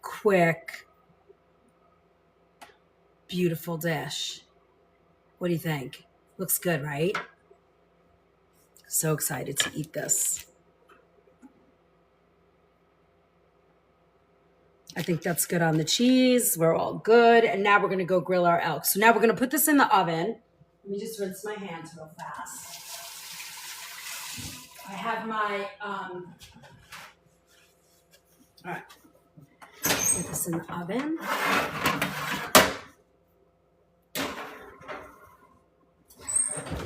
quick, beautiful dish. What do you think? Looks good, right? So excited to eat this. I think that's good on the cheese. We're all good. And now we're going to go grill our elk. So now we're going to put this in the oven. Let me just rinse my hands real fast. I have my, all right. Put this in the oven.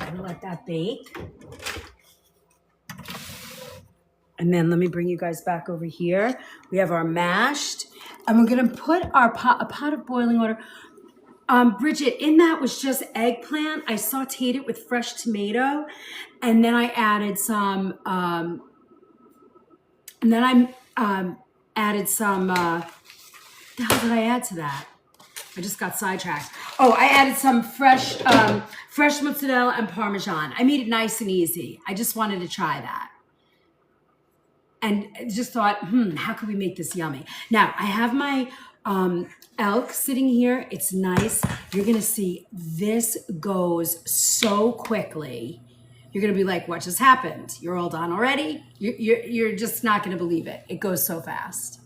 I'm going to let that bake. And then let me bring you guys back over here. We have our mashed, and we're gonna put our a pot of boiling water. Bridget, in that was just eggplant. I sauteed it with fresh tomato, and then I added some, the hell did I add to that? I just got sidetracked. Oh, I added some fresh mozzarella and Parmesan. I made it nice and easy. I just wanted to try that. And just thought, how could we make this yummy? Now, I have my elk sitting here. It's nice. You're going to see this goes so quickly. You're going to be like, what just happened? You're all done already? You're just not going to believe it. It goes so fast.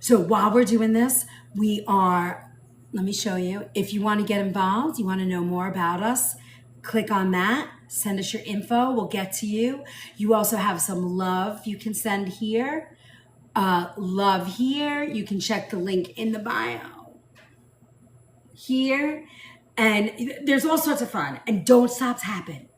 So while we're doing this, let me show you. If you want to get involved, you want to know more about us, click on that. Send us your info. We'll get to you. You also have some love you can send here. Love here. You can check the link in the bio here. And there's all sorts of fun. And don't stop tapping.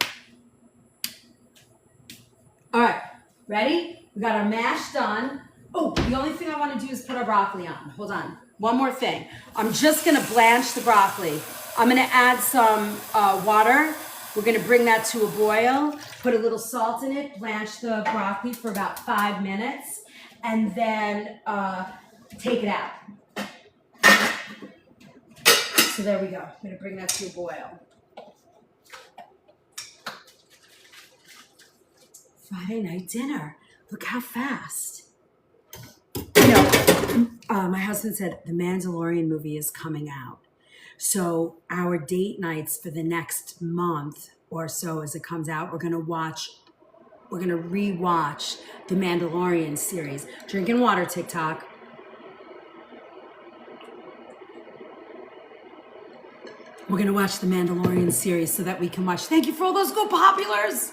All right. Ready? We got our mash done. Oh, the only thing I want to do is put our broccoli on. Hold on. One more thing. I'm just going to blanch the broccoli. I'm going to add some water. We're going to bring that to a boil, put a little salt in it, blanch the broccoli for about 5 minutes, and then take it out. So there we go. I'm going to bring that to a boil. Friday night dinner. Look how fast. You know, my husband said the Mandalorian movie is coming out. So our date nights for the next month or so as it comes out, we're going to rewatch the Mandalorian series. Drinking water, TikTok. We're going to watch the Mandalorian series so that we can watch. Thank you for all those Go Populars.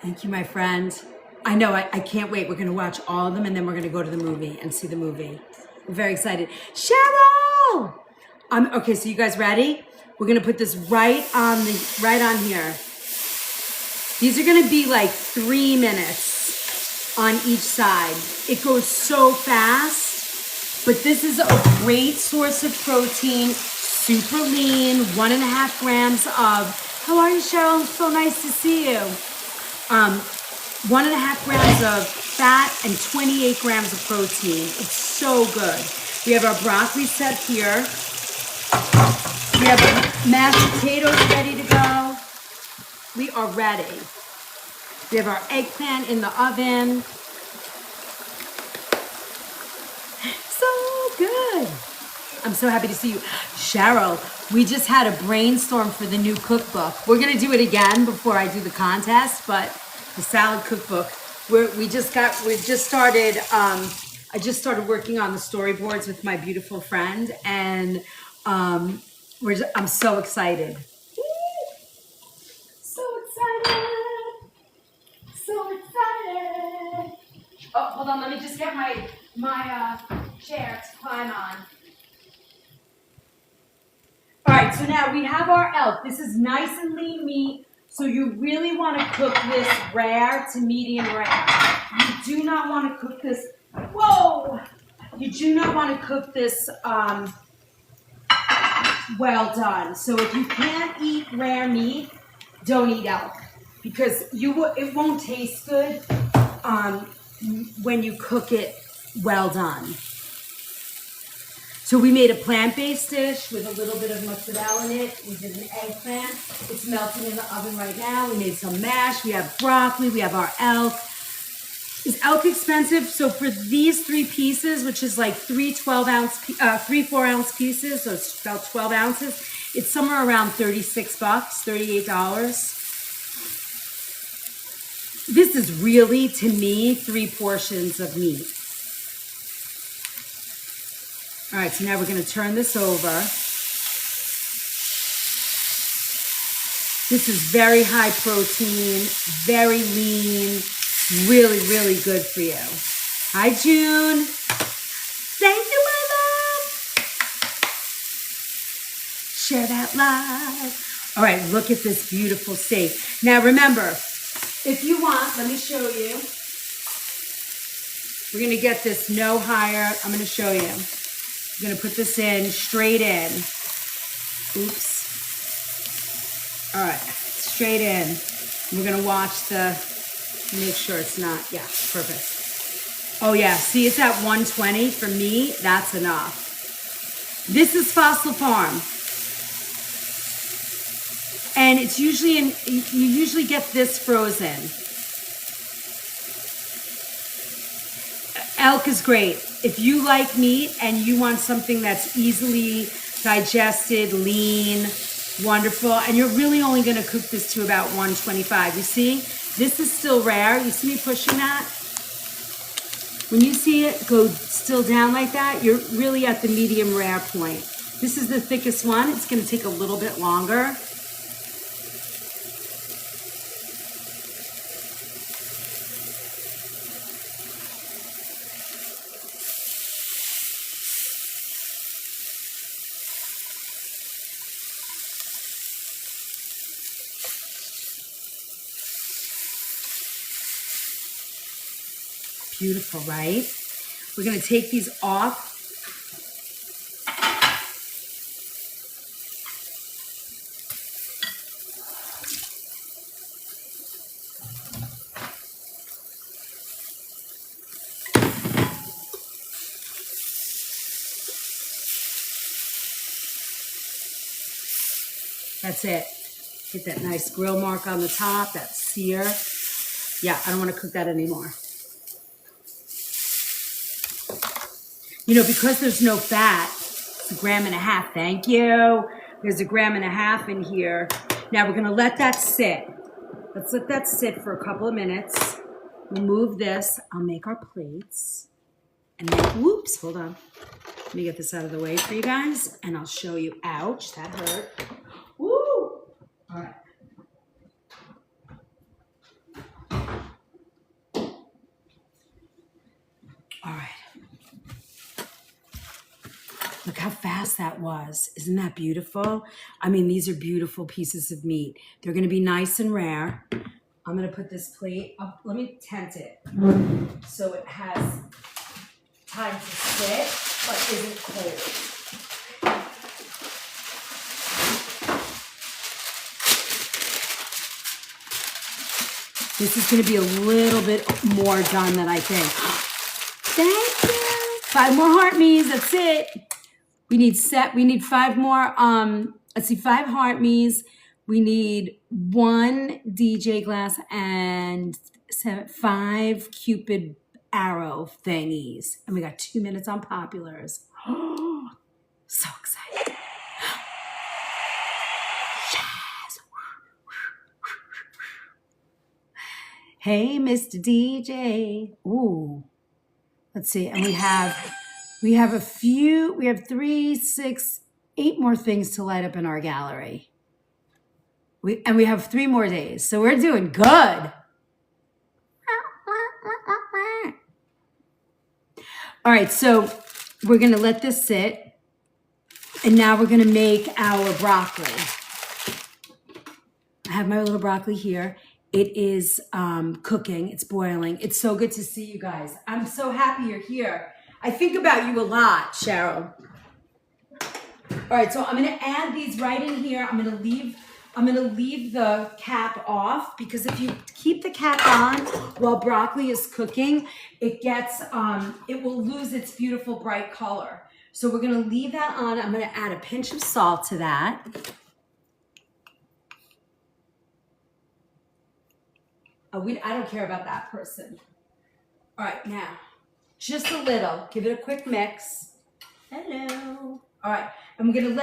Thank you, my friend. I know, I can't wait. We're going to watch all of them, and then we're going to go to the movie and see the movie. I'm very excited. Cheryl! Okay, so you guys ready? We're going to put this right on here. These are going to be like 3 minutes on each side. It goes so fast, but this is a great source of protein, super lean, 1.5 grams of, how are you, Cheryl? So nice to see you. 1.5 grams of fat and 28 grams of protein. It's so good. We have our broccoli set here. We have our mashed potatoes ready to go. We are ready. We have our eggplant in the oven. So good. I'm so happy to see you. Cheryl, we just had a brainstorm for the new cookbook. We're gonna do it again before I do the contest, but the salad cookbook, we just started, I just started working on the storyboards with my beautiful friend, and I'm so excited. So excited. So excited. Oh, hold on, let me just get my chair to climb on. All right, so now we have our elk. This is nice and lean meat, so you really want to cook this rare to medium rare. You do not want to cook this, whoa! You do not want to cook this well done. So if you can't eat rare meat, don't eat elk, because it won't taste good when you cook it well done. So we made a plant-based dish with a little bit of mozzarella in it. We did an eggplant. It's melting in the oven right now. We made some mash. We have broccoli. We have our elk. Is elk expensive? So for these 3 pieces, which is like 3 4-ounce pieces, so it's about 12 ounces, it's somewhere around $36, $38. This is really, to me, 3 portions of meat. All right, so now we're going to turn this over. This is very high protein, very lean, really, really good for you. Hi, June. Thank you, my love. Share that live. All right, look at this beautiful steak. Now, remember, if you want, let me show you. We're going to get this no higher. I'm going to show you. I'm going to put this in, straight in. Oops. All right, straight in. We're going to watch make sure it's not, yeah, perfect. Oh yeah, see, it's at 120. For me, that's enough. This is Fossil Farm. And it's usually you usually get this frozen. Elk is great. If you like meat and you want something that's easily digested, lean, wonderful, and you're really only going to cook this to about 125. You see, this is still rare. You see me pushing that? When you see it go still down like that, you're really at the medium rare point. This is the thickest one. It's going to take a little bit longer. Beautiful, right? We're going to take these off. That's it. Get that nice grill mark on the top, that sear. Yeah, I don't want to cook that anymore. You know, because there's no fat, it's 1.5 grams. Thank you. There's 1.5 grams in here. Now we're going to let that sit. Let's let that sit for a couple of minutes. We'll move this. I'll make our plates. And then, whoops, hold on. Let me get this out of the way for you guys. And I'll show you. Ouch, that hurt. Woo! All right. All right. Look how fast that was. Isn't that beautiful? I mean, these are beautiful pieces of meat. They're going to be nice and rare. I'm going to put this plate up. Let me tent it so it has time to sit, but isn't cold. This is going to be a little bit more done than I think. Thank you. 5 more heart me's. That's it. We need 5 more. Let's see, 5 heart me's. We need 1 DJ glass and 5 Cupid arrow thingies. And we got 2 minutes on Populars. So excited. Yes. Hey, Mr. DJ. Ooh. Let's see. And we have a few, we have 3, 6, 8 more things to light up in our gallery. We have 3 more days. So we're doing good. All right, so we're gonna let this sit. And now we're gonna make our broccoli. I have my little broccoli here. It is cooking, it's boiling. It's so good to see you guys. I'm so happy you're here. I think about you a lot, Cheryl. All right, so I'm gonna add these right in here. I'm gonna leave the cap off because if you keep the cap on while broccoli is cooking, it will lose its beautiful bright color. So we're gonna leave that on. I'm gonna add a pinch of salt to that. I don't care about that person. All right, now, just a little. Give it a quick mix. Hello. All right, and we're gonna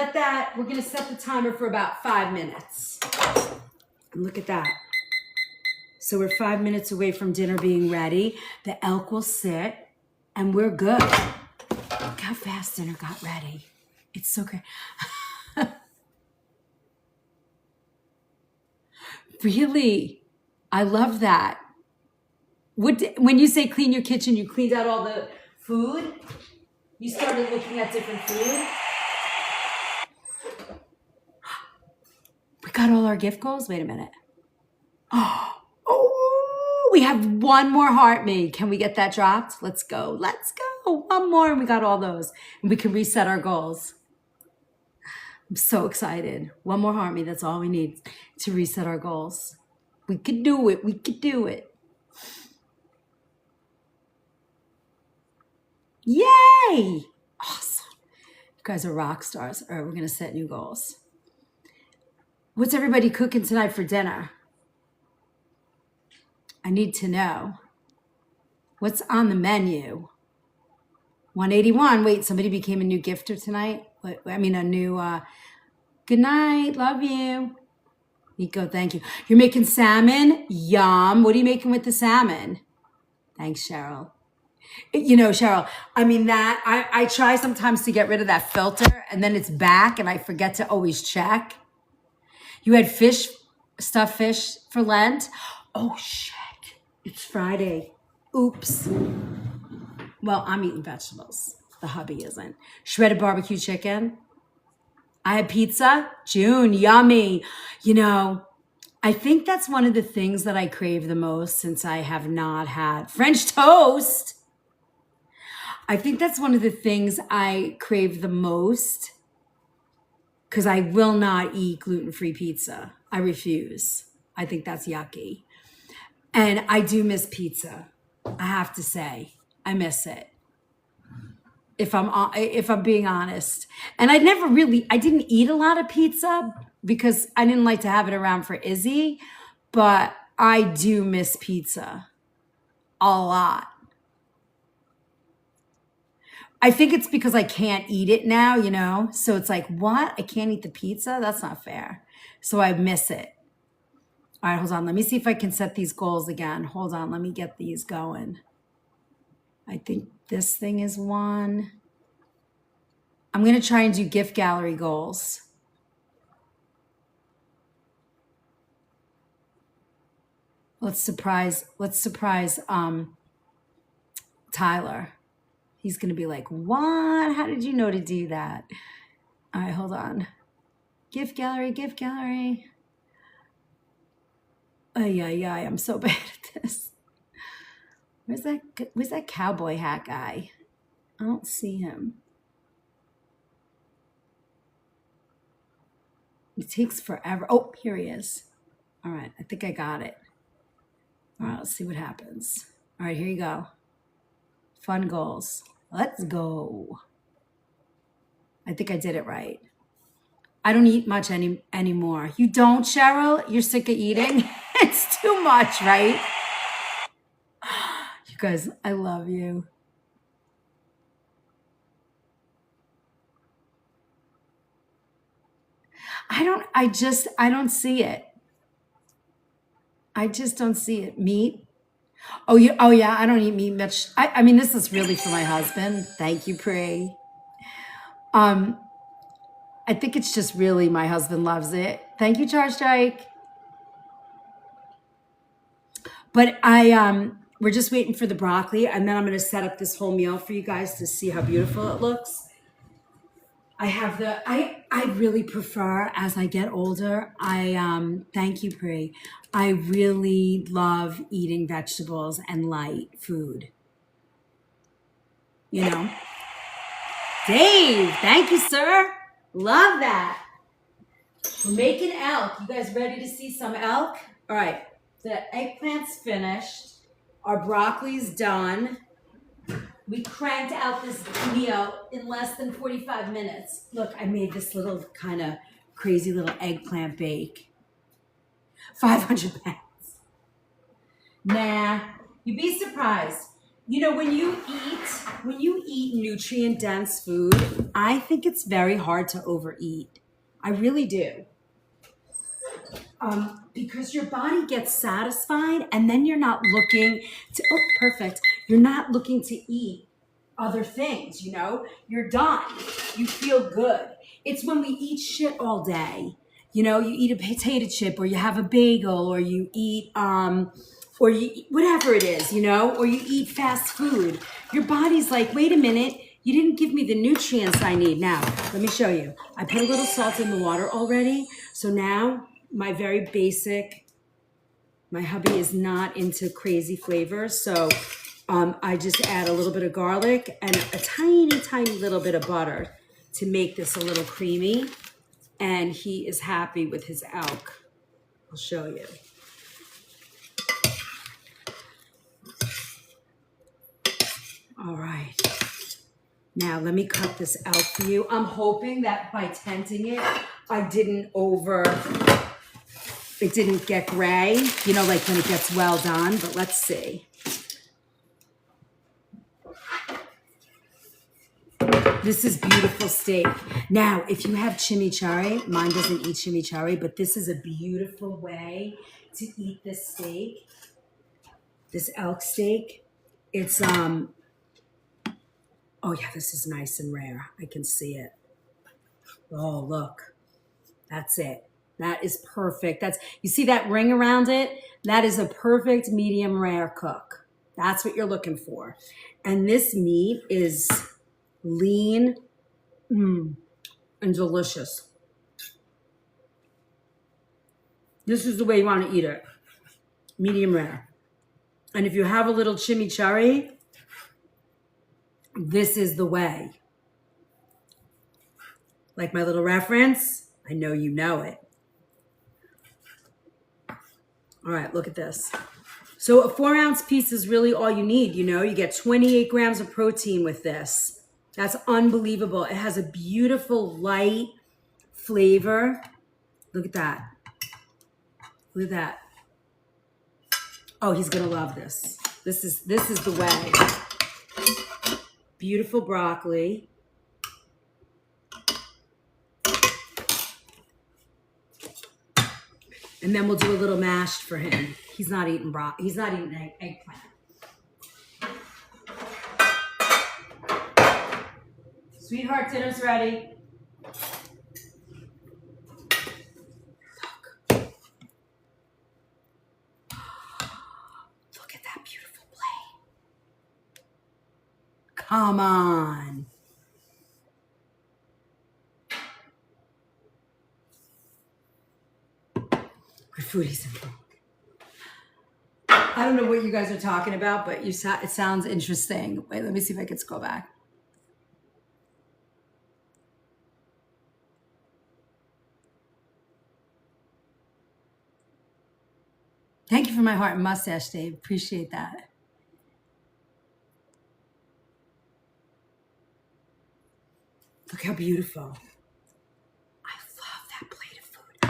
set the timer for about 5 minutes. And look at that. So we're 5 minutes away from dinner being ready. The elk will sit, and we're good. Look how fast dinner got ready. It's so great. Really? I love that. When you say clean your kitchen, you cleaned out all the food? You started looking at different food? We got all our gift goals? Wait a minute. Oh, we have one more heart made. Can we get that dropped? Let's go. Let's go. One more and we got all those. And we can reset our goals. I'm so excited. One more heart made. That's all we need to reset our goals. We could do it. We could do it. Yay! Awesome. You guys are rock stars. All right, we're going to set new goals. What's everybody cooking tonight for dinner? I need to know. What's on the menu? 181. Wait, somebody became a new gifter tonight? A new, good night. Love you. Nico, thank you. You're making salmon? Yum. What are you making with the salmon? Thanks, Cheryl. You know, Cheryl, I try sometimes to get rid of that filter and then it's back and I forget to always check. You had stuffed fish for Lent? Oh, shit. It's Friday. Oops. Well, I'm eating vegetables. The hubby isn't. Shredded barbecue chicken. I had pizza. June, yummy. You know, I think that's one of the things that I crave the most since I have not had French toast. I think that's one of the things I crave the most because I will not eat gluten-free pizza. I refuse. I think that's yucky. And I do miss pizza. I have to say, I miss it. If I'm being honest. And I didn't eat a lot of pizza because I didn't like to have it around for Izzy, but I do miss pizza a lot. I think it's because I can't eat it now, you know? So it's like, what? I can't eat the pizza? That's not fair. So I miss it. All right, hold on. Let me see if I can set these goals again. Hold on. Let me get these going. I think this thing is one. I'm going to try and do gift gallery goals. Let's surprise Tyler. He's going to be like, what? How did you know to do that? All right, hold on. Gift gallery. I'm so bad at this. Where's that cowboy hat guy? I don't see him. It takes forever. Oh, here he is. All right, I think I got it. All right, let's see what happens. All right, here you go. Fun goals. Let's go. I think I did it right. I don't eat much anymore. You don't, Cheryl? You're sick of eating? It's too much, right? You guys, I love you. I don't see it. I just don't see it. Meat. Oh yeah, I don't eat meat much. I mean, this is really for my husband. Thank you, Pri. Um, I think it's just really my husband loves it. Thank you, Charge Strike. But we're just waiting for the broccoli, and then I'm gonna set up this whole meal for you guys to see how beautiful it looks. I really prefer as I get older. Thank you, Pri. I really love eating vegetables and light food. You know, Dave, thank you, sir. Love that. We're making elk. You guys ready to see some elk? All right. The eggplant's finished. Our broccoli's done. We cranked out this meal in less than 45 minutes. Look, I made this little kind of crazy little eggplant bake. 500 pounds. Nah, you'd be surprised. You know, when you eat nutrient dense food, I think it's very hard to overeat. I really do. Because your body gets satisfied and then you're not looking to, oh, perfect. You're not looking to eat other things, you know? You're done. You feel good. It's when we eat shit all day. You know, you eat a potato chip or you have a bagel or you eat, or you whatever it is, you know, or you eat fast food. Your body's like, wait a minute, you didn't give me the nutrients I need. Now, let me show you. I put a little salt in the water already. So now my very basic, my hubby is not into crazy flavors. So I just add a little bit of garlic and a tiny, tiny little bit of butter to make this a little creamy. And he is happy with his elk. I'll show you. All right. Now let me cut this out for you. I'm hoping that by tenting it, it didn't get gray, you know, like when it gets well done, but let's see. This is beautiful steak. Now, if you have chimichurri, mine doesn't eat chimichurri, but this is a beautiful way to eat this steak, this elk steak. It's, oh yeah, this is nice and rare. I can see it. Oh, look, that's it. That is perfect. You see that ring around it? That is a perfect medium rare cook. That's what you're looking for. And this meat is lean and delicious. This is the way you want to eat it. Medium rare. And if you have a little chimichurri, this is the way. Like my little reference, I know you know it. All right, look at this. So a 4-ounce piece is really all you need, you know? You get 28 grams of protein with this. That's unbelievable. It has a beautiful light flavor. Look at that. Look at that. Oh, he's gonna love this. This is the way. Beautiful broccoli. And then we'll do a little mashed for him. He's not eating He's not eating eggplant. Sweetheart, dinner's ready. Look at that beautiful plate. Come on. Foodie's in I don't know what you guys are talking about, but it sounds interesting. Wait, let me see if I can scroll back. Thank you for my heart and mustache, Dave. Appreciate that. Look how beautiful. I love that plate of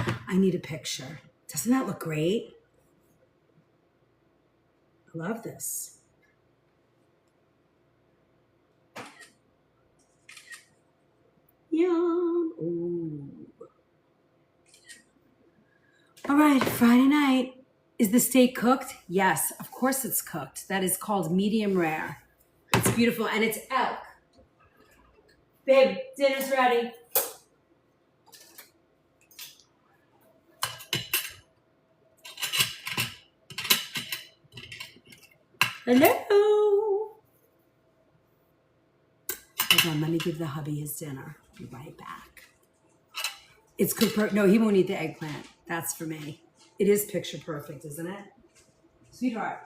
food. I need a picture. Doesn't that look great? I love this. Yum. Ooh. All right, Friday night. Is the steak cooked? Yes, of course it's cooked. That is called medium rare. It's beautiful and it's elk. Babe, dinner's ready. Hello. Hold on, let me give the hubby his dinner. Be right back. It's cooked. No, he won't eat the eggplant. That's for me. It is picture perfect, isn't it? Sweetheart.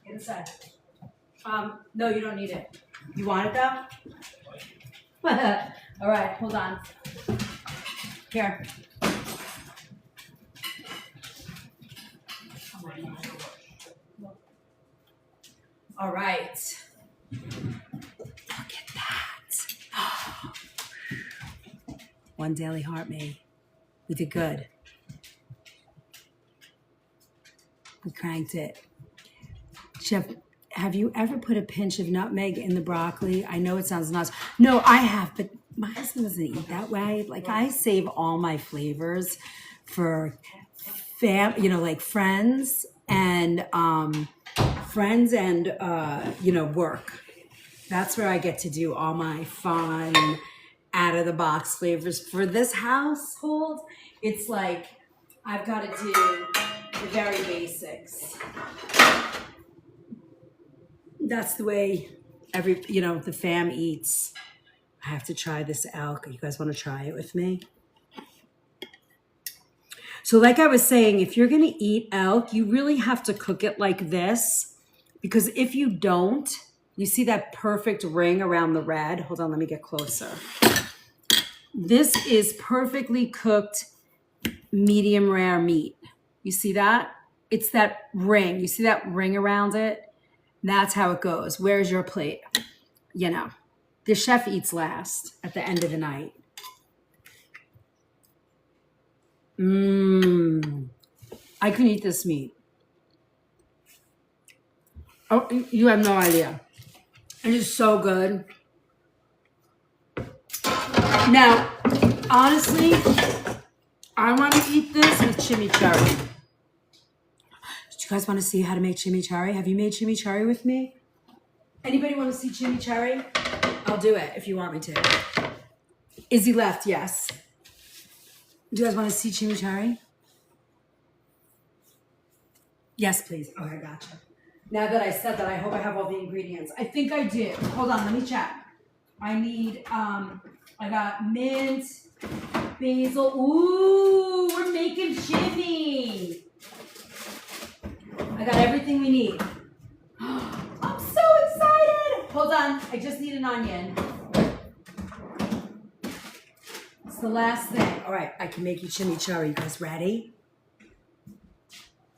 Get inside. No, you don't need it. You want it though? All right, hold on. Here. All right. Look at that. One Daily Heart me. We did good. We cranked it. Chef, have you ever put a pinch of nutmeg in the broccoli? I know it sounds nuts. No, I have, but my husband doesn't eat that way. Like I save all my flavors for like friends and work. That's where I get to do all my fun out of the box flavors. For this household, it's like I've got to do the very basics. That's the way the fam eats. I have to try this elk. You guys want to try it with me? So like I was saying, if you're going to eat elk, you really have to cook it like this, because if you don't, you see that perfect ring around the red? Hold on, let me get closer. This is perfectly cooked medium rare meat. You see that? It's that ring. You see that ring around it? That's how it goes. Where's your plate? The chef eats last at the end of the night. I can eat this meat. Oh, you have no idea. It is so good. Now, honestly, I want to eat this with chimichurri. Do you guys want to see how to make chimichurri? Have you made chimichurri with me? Anybody want to see chimichurri? I'll do it if you want me to. Izzy left, yes. Do you guys want to see chimichurri? Yes, please. Okay, gotcha. Now that I said that, I hope I have all the ingredients. I think I do. Hold on, let me check. I need, I got mint, basil. Ooh, we're making chimmy. I got everything we need. I'm so excited. Hold on, I just need an onion. It's the last thing. All right, I can make you chimichurri. You guys ready?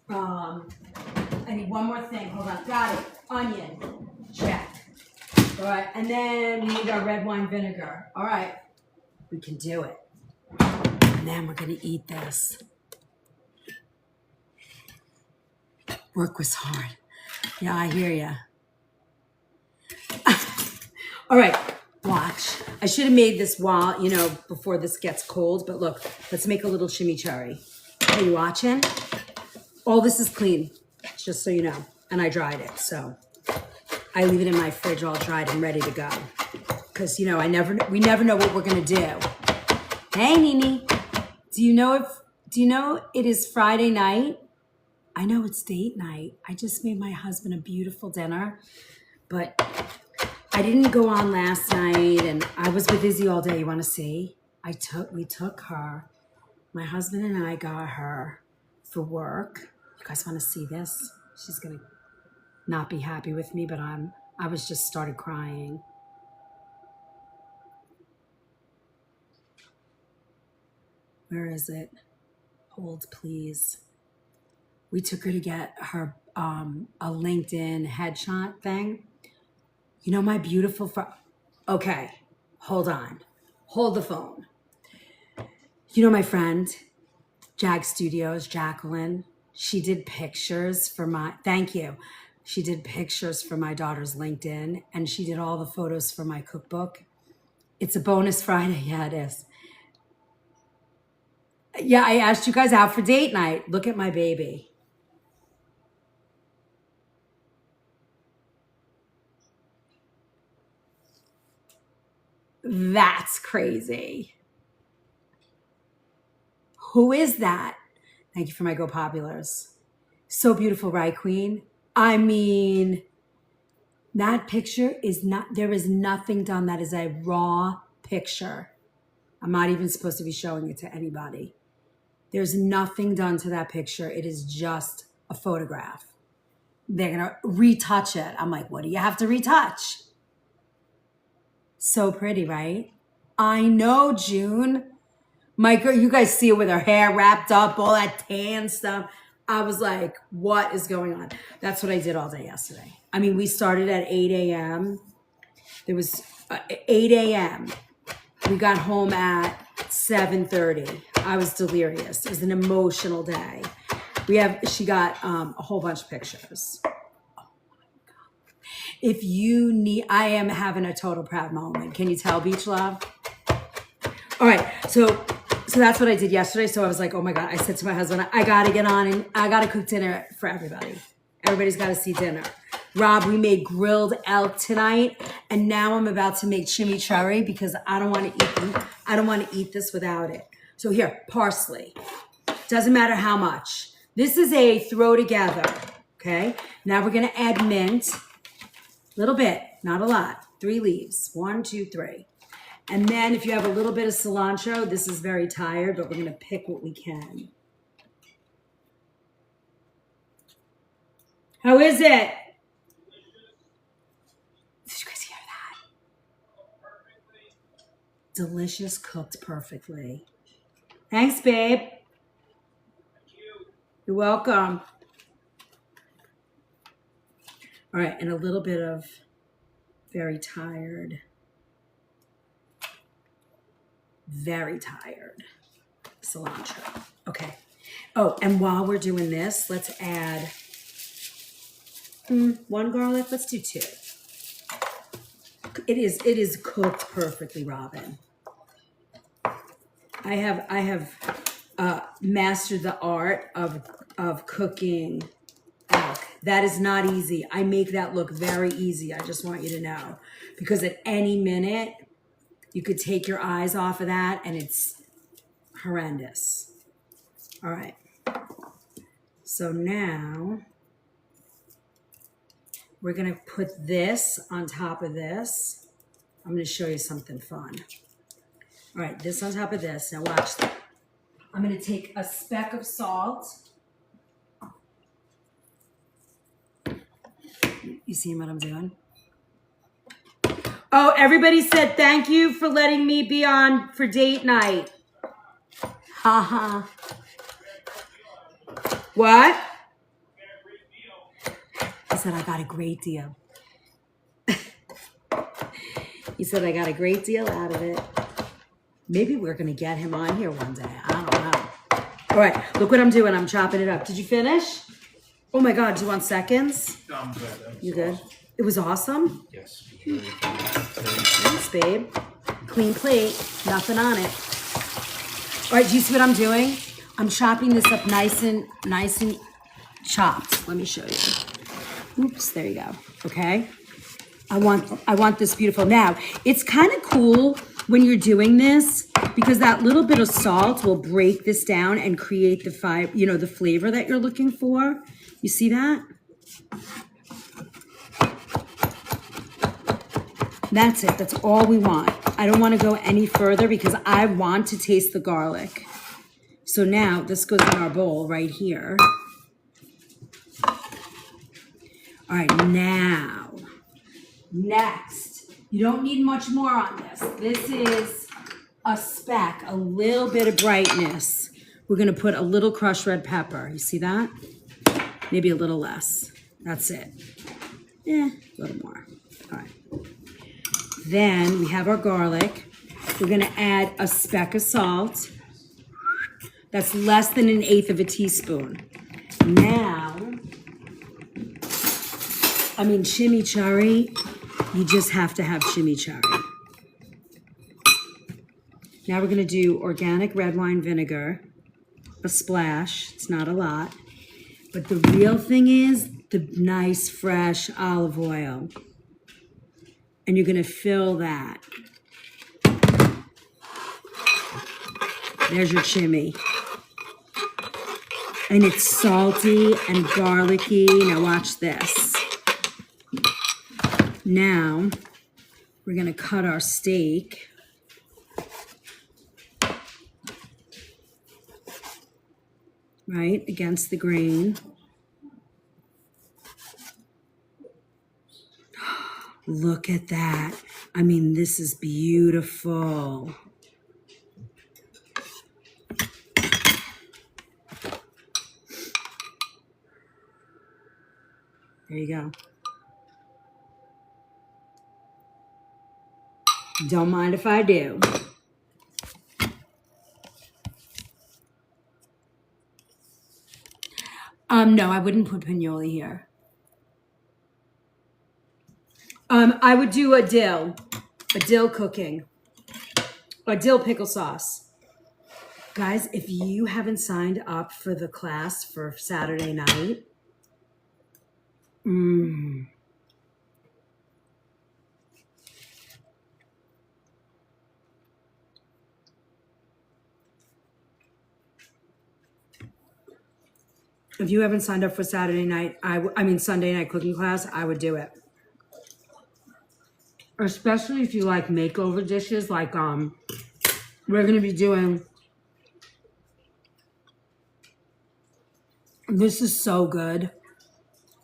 I need one more thing. Hold on. Got it. Onion. Check. All right. And then we need our red wine vinegar. All right. We can do it. And then we're going to eat this. Work was hard. Yeah, I hear ya. All right. Watch. I should have made this while, before this gets cold. But look, let's make a little chimichurri. Are you watching? All this is clean, just so you know. And I dried it, so I leave it in my fridge all dried and ready to go. Because, we never know what we're going to do. Hey, Nini. Do you know it is Friday night? I know it's date night. I just made my husband a beautiful dinner. But I didn't go on last night, and I was with Izzy all day. You want to see? We took her. My husband and I got her for work. You guys want to see this? She's going to not be happy with me, but I was just started crying. Where is it? Hold, please. We took her to get her a LinkedIn headshot thing. My beautiful okay, hold on. Hold the phone. My friend, Jag Studios, Jacqueline, she did pictures for thank you, She did pictures for my daughter's LinkedIn, and she did all the photos for my cookbook. It's a bonus Friday. Yeah, it is. Yeah, I asked you guys out for date night. Look at my baby. That's crazy. Who is that? Thank you for my Go Populars. So beautiful, right, Queen? I mean, that picture is not, there is nothing done. That is a raw picture. I'm not even supposed to be showing it to anybody. There's nothing done to that picture. It is just a photograph. They're going to retouch it. I'm like, what do you have to retouch? So pretty, right? I know, June. My girl, you guys see it with her hair wrapped up, all that tan stuff. I was like, what is going on? That's what I did all day yesterday. I mean, we started at 8 a.m. There was 8 a.m. We got home at 7:30. I was delirious. It was an emotional day. She got a whole bunch of pictures. If you need, I am having a total proud moment. Can you tell, Beach Love? All right, so that's what I did yesterday. So I was like, oh my God, I said to my husband, I got to get on and I got to cook dinner for everybody. Everybody's got to see dinner. Rob, we made grilled elk tonight, and now I'm about to make chimichurri because I don't want to eat this without it. So here, parsley. Doesn't matter how much. This is a throw together, okay? Now we're going to add mint. Little bit, not a lot. 3 leaves. 1, 2, 3. And then if you have a little bit of cilantro, this is very tired, but we're going to pick what we can. How is it? Did you guys hear that? Delicious, cooked perfectly. Thanks, babe. You're welcome. All right, and a little bit of very tired cilantro. Okay. Oh, and while we're doing this, let's add 1 garlic. Let's do 2. It is cooked perfectly, Robin. I have mastered the art of cooking elk. That is not easy. I make that look very easy. I just want you to know, because at any minute you could take your eyes off of that and it's horrendous. All right. So now we're going to put this on top of this. I'm going to show you something fun. All right, this on top of this. Now watch that. I'm going to take a speck of salt. You see what I'm doing? Oh, everybody said thank you for letting me be on for date night. Haha. What? He said I got a great deal. He said I got a great deal out of it. Maybe we're going to get him on here one day. I don't know. All right, look what I'm doing. I'm chopping it up. Did you finish? Oh my God, do you want seconds? No, I'm good. You good? It was awesome? Yes. Thanks, babe. Clean plate, nothing on it. All right, do you see what I'm doing? I'm chopping this up nice and chopped. Let me show you. Oops, there you go. Okay. I want this beautiful. Now, it's kind of cool when you're doing this because that little bit of salt will break this down and create the the flavor that you're looking for. You see that? That's it. That's all we want. I don't want to go any further because I want to taste the garlic. So now this goes in our bowl right here. All right, now, next, you don't need much more on this. This is a speck, a little bit of brightness. We're going to put a little crushed red pepper. You see that? Maybe a little less. That's it. A little more. All right. Then we have our garlic. We're going to add a speck of salt. That's less than 1/8 of a teaspoon. Now, I mean, chimichurri, you just have to have chimichurri. Now we're gonna do organic red wine vinegar, a splash, it's not a lot. But the real thing is the nice fresh olive oil. And you're gonna fill that. There's your chimmy. And it's salty and garlicky. Now watch this. Now, we're gonna cut our steak. Right, against the grain. Look at that. I mean, this is beautiful. There you go. Don't mind if I do. No, I wouldn't put pinoli here. I would do a dill cooking, a dill pickle sauce. Guys, if you haven't signed up for the class for Saturday night, if you haven't signed up for Saturday night, I mean Sunday night cooking class, I would do it. Especially if you like makeover dishes, like we're gonna be doing. This is so good.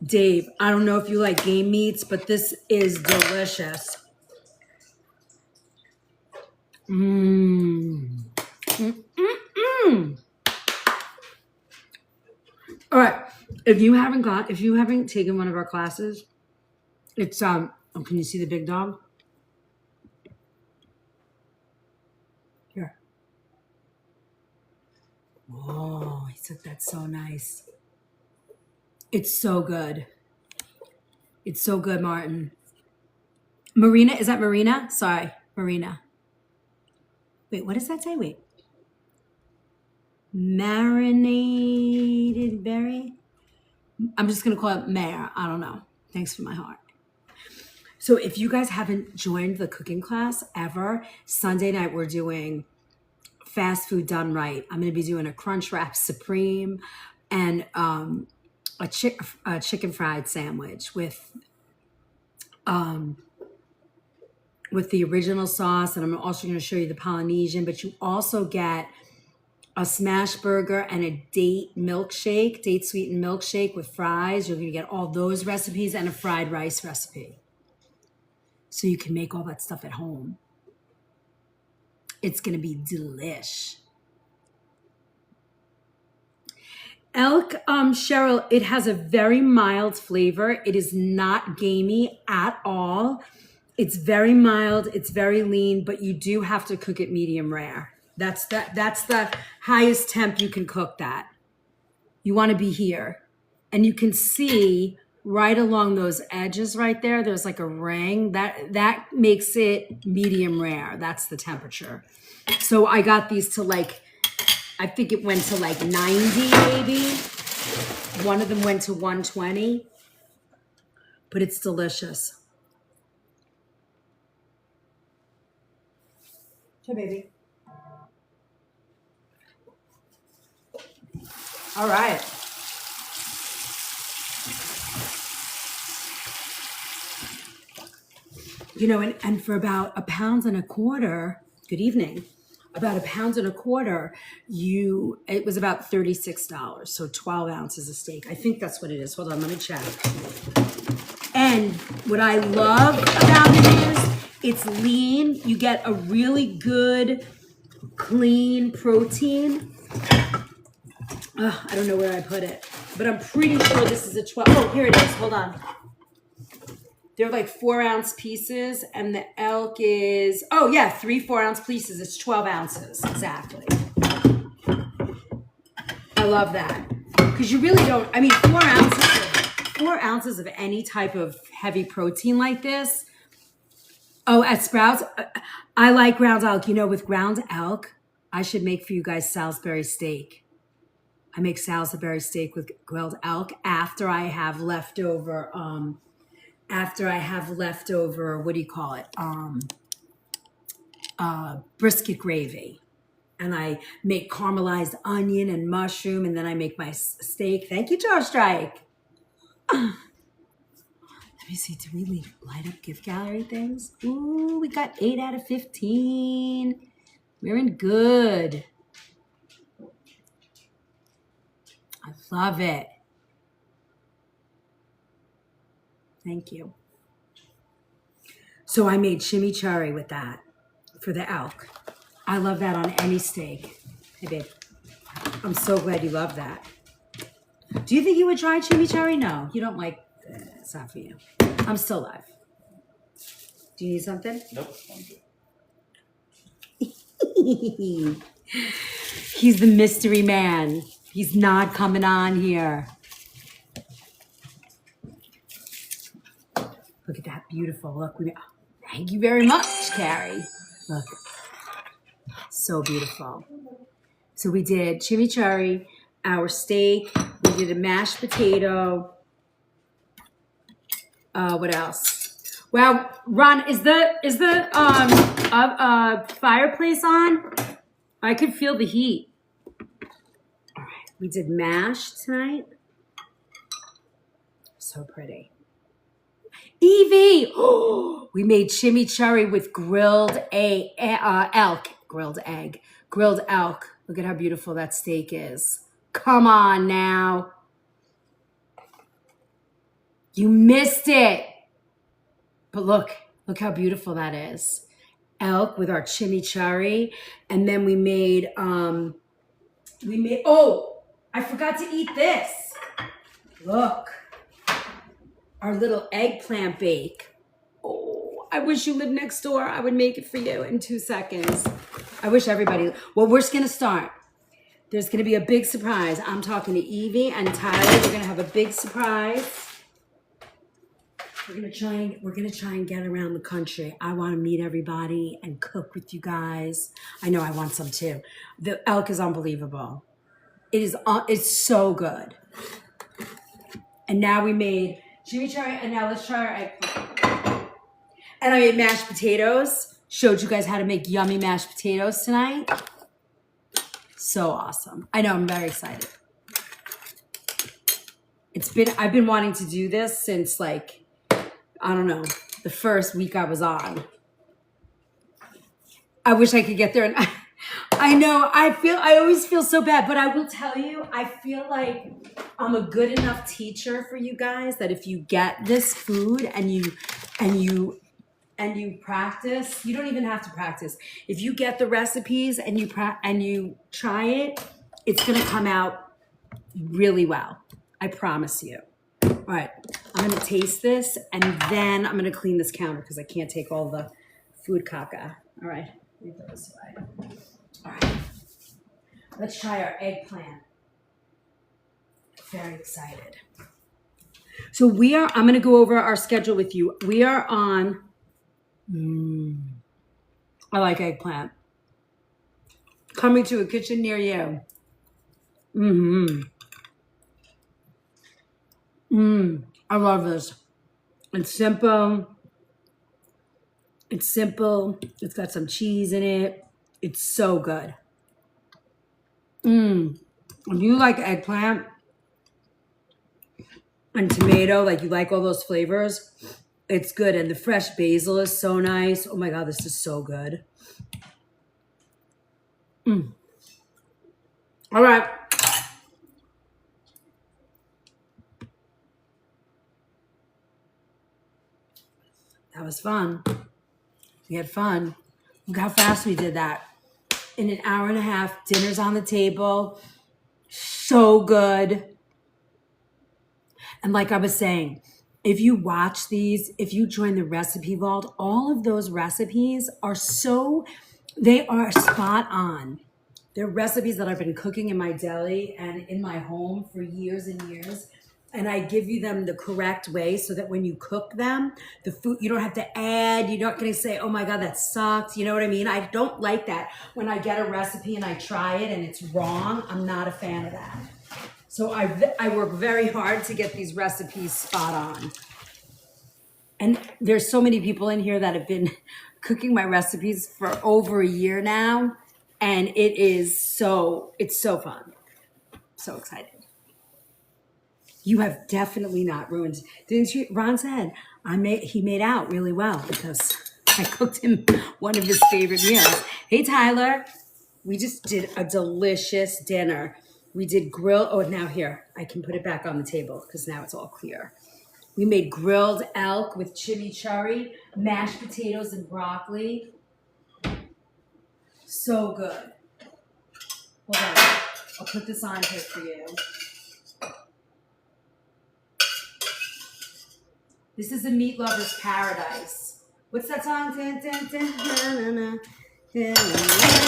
Dave, I don't know if you like game meats, but this is delicious. All right. If you haven't taken one of our classes, it's oh, can you see the big dog? Here. Oh, he said that's so nice. It's so good. It's so good, Martin. Marina, is that Marina? Sorry, Marina. Wait, what does that say? Wait. Marinated berry? I'm just going to call it Mare. I don't know. Thanks for my heart. So if you guys haven't joined the cooking class ever, Sunday night we're doing fast food done right. I'm going to be doing a Crunchwrap Supreme and a chicken fried sandwich with the original sauce. And I'm also going to show you the Polynesian, but you also get a smash burger and a date sweetened milkshake with fries. You're going to get all those recipes and a fried rice recipe. So you can make all that stuff at home. It's going to be delish. Elk, Cheryl, it has a very mild flavor. It is not gamey at all. It's very mild. It's very lean, but you do have to cook it medium rare. That's the highest temp you can cook that. You want to be here. And you can see right along those edges right there, there's like a ring. That makes it medium rare. That's the temperature. So I got these to like, I think it went to like 90 maybe. One of them went to 120. But it's delicious. Hey, baby. All right. You know, and for about £1.25, good evening, about £1.25, it was about $36. So 12 ounces of steak. I think that's what it is. Hold on, let me check. And what I love about it is it's lean. You get a really good, clean protein. I don't know where I put it, but I'm pretty sure this is a 12. Oh, here it is. Hold on. They're like 4-ounce pieces, and the elk is, 3 4-ounce pieces. It's 12 ounces. Exactly. I love that. Because you really don't, I mean, 4 4 ounces of any type of heavy protein like this. Oh, at Sprouts, I like ground elk. You know, with ground elk, I should make for you guys Salisbury steak. I make Salisbury steak with grilled elk after I have leftover, what do you call it? Brisket gravy. And I make caramelized onion and mushroom, and then I make my steak. Thank you, Joe Strike. Let me see, do we light up gift gallery things? Ooh, we got 8 out of 15. We're in good. I love it. Thank you. So I made chimichurri with that for the elk. I love that on any steak. Hey, babe. I'm so glad you love that. Do you think you would try chimichurri? No, you don't like it's not for you. I'm still alive. Do you need something? Nope, I'm good. He's the mystery man. He's not coming on here. Look at that beautiful look. Thank you very much, Carrie. Look. So beautiful. So we did chimichurri, our steak, we did a mashed potato. What else? Wow, Ron, is the fireplace on? I could feel the heat. All right, we did mash tonight. So pretty. Evie, we made chimichurri with grilled elk. Grilled egg, grilled elk. Look at how beautiful that steak is. Come on now. You missed it. But look how beautiful that is. Elk with our chimichurri. And then we made, oh, I forgot to eat this. Look, our little eggplant bake. Oh, I wish you lived next door. I would make it for you in 2 seconds. I wish everybody, well, we're just going to start. There's going to be a big surprise. I'm talking to Evie and Tyler. We're going to have a big surprise. We're going to try and get around the country. I want to meet everybody and cook with you guys. I know I want some too. The elk is unbelievable. It's so good. And now we made chimichurri, and now let's try our eggplant. And I made mashed potatoes. Showed you guys how to make yummy mashed potatoes tonight. So awesome. I know, I'm very excited. I've been wanting to do this since like, I don't know, the first week I was on. I wish I could get there. And I know, I always feel so bad, but I will tell you, I feel like I'm a good enough teacher for you guys that if you get this food and you practice, you don't even have to practice. If you get the recipes and you try it, it's going to come out really well. I promise you. All right, I'm going to taste this and then I'm going to clean this counter because I can't take all the food caca. All right, leave those away. All right, let's try our eggplant. Very excited. So I'm going to go over our schedule with you. We are on, I like eggplant. Coming to a kitchen near you. I love this. It's simple. It's got some cheese in it. It's so good. If you like eggplant and tomato, like you like all those flavors, it's good. And the fresh basil is so nice. Oh my God, this is so good. All right. That was fun. We had fun. Look how fast we did that. In an hour and a half, dinner's on the table. So good. And like I was saying, if you watch these, if you join the recipe vault, all of those recipes they are spot on. They're recipes that I've been cooking in my deli and in my home for years and years. and I give you them the correct way so that when you cook them, the food, you don't have to add, you're not going to say, oh my God, that sucks. You know what I mean? I don't like that. When I get a recipe and I try it and it's wrong, I'm not a fan of that. So I work very hard to get these recipes spot on. And there's so many people in here that have been cooking my recipes for over a year now. And it's so fun. So excited. You have definitely not ruined, didn't you? Ron said he made out really well because I cooked him one of his favorite meals. Hey Tyler, we just did a delicious dinner. We did now here, I can put it back on the table because now it's all clear. We made grilled elk with chimichurri, mashed potatoes and broccoli. So good. Hold on, I'll put this on here for you. This is a meat lover's paradise. What's that song? Dun, dun, dun, dun, dun, dun,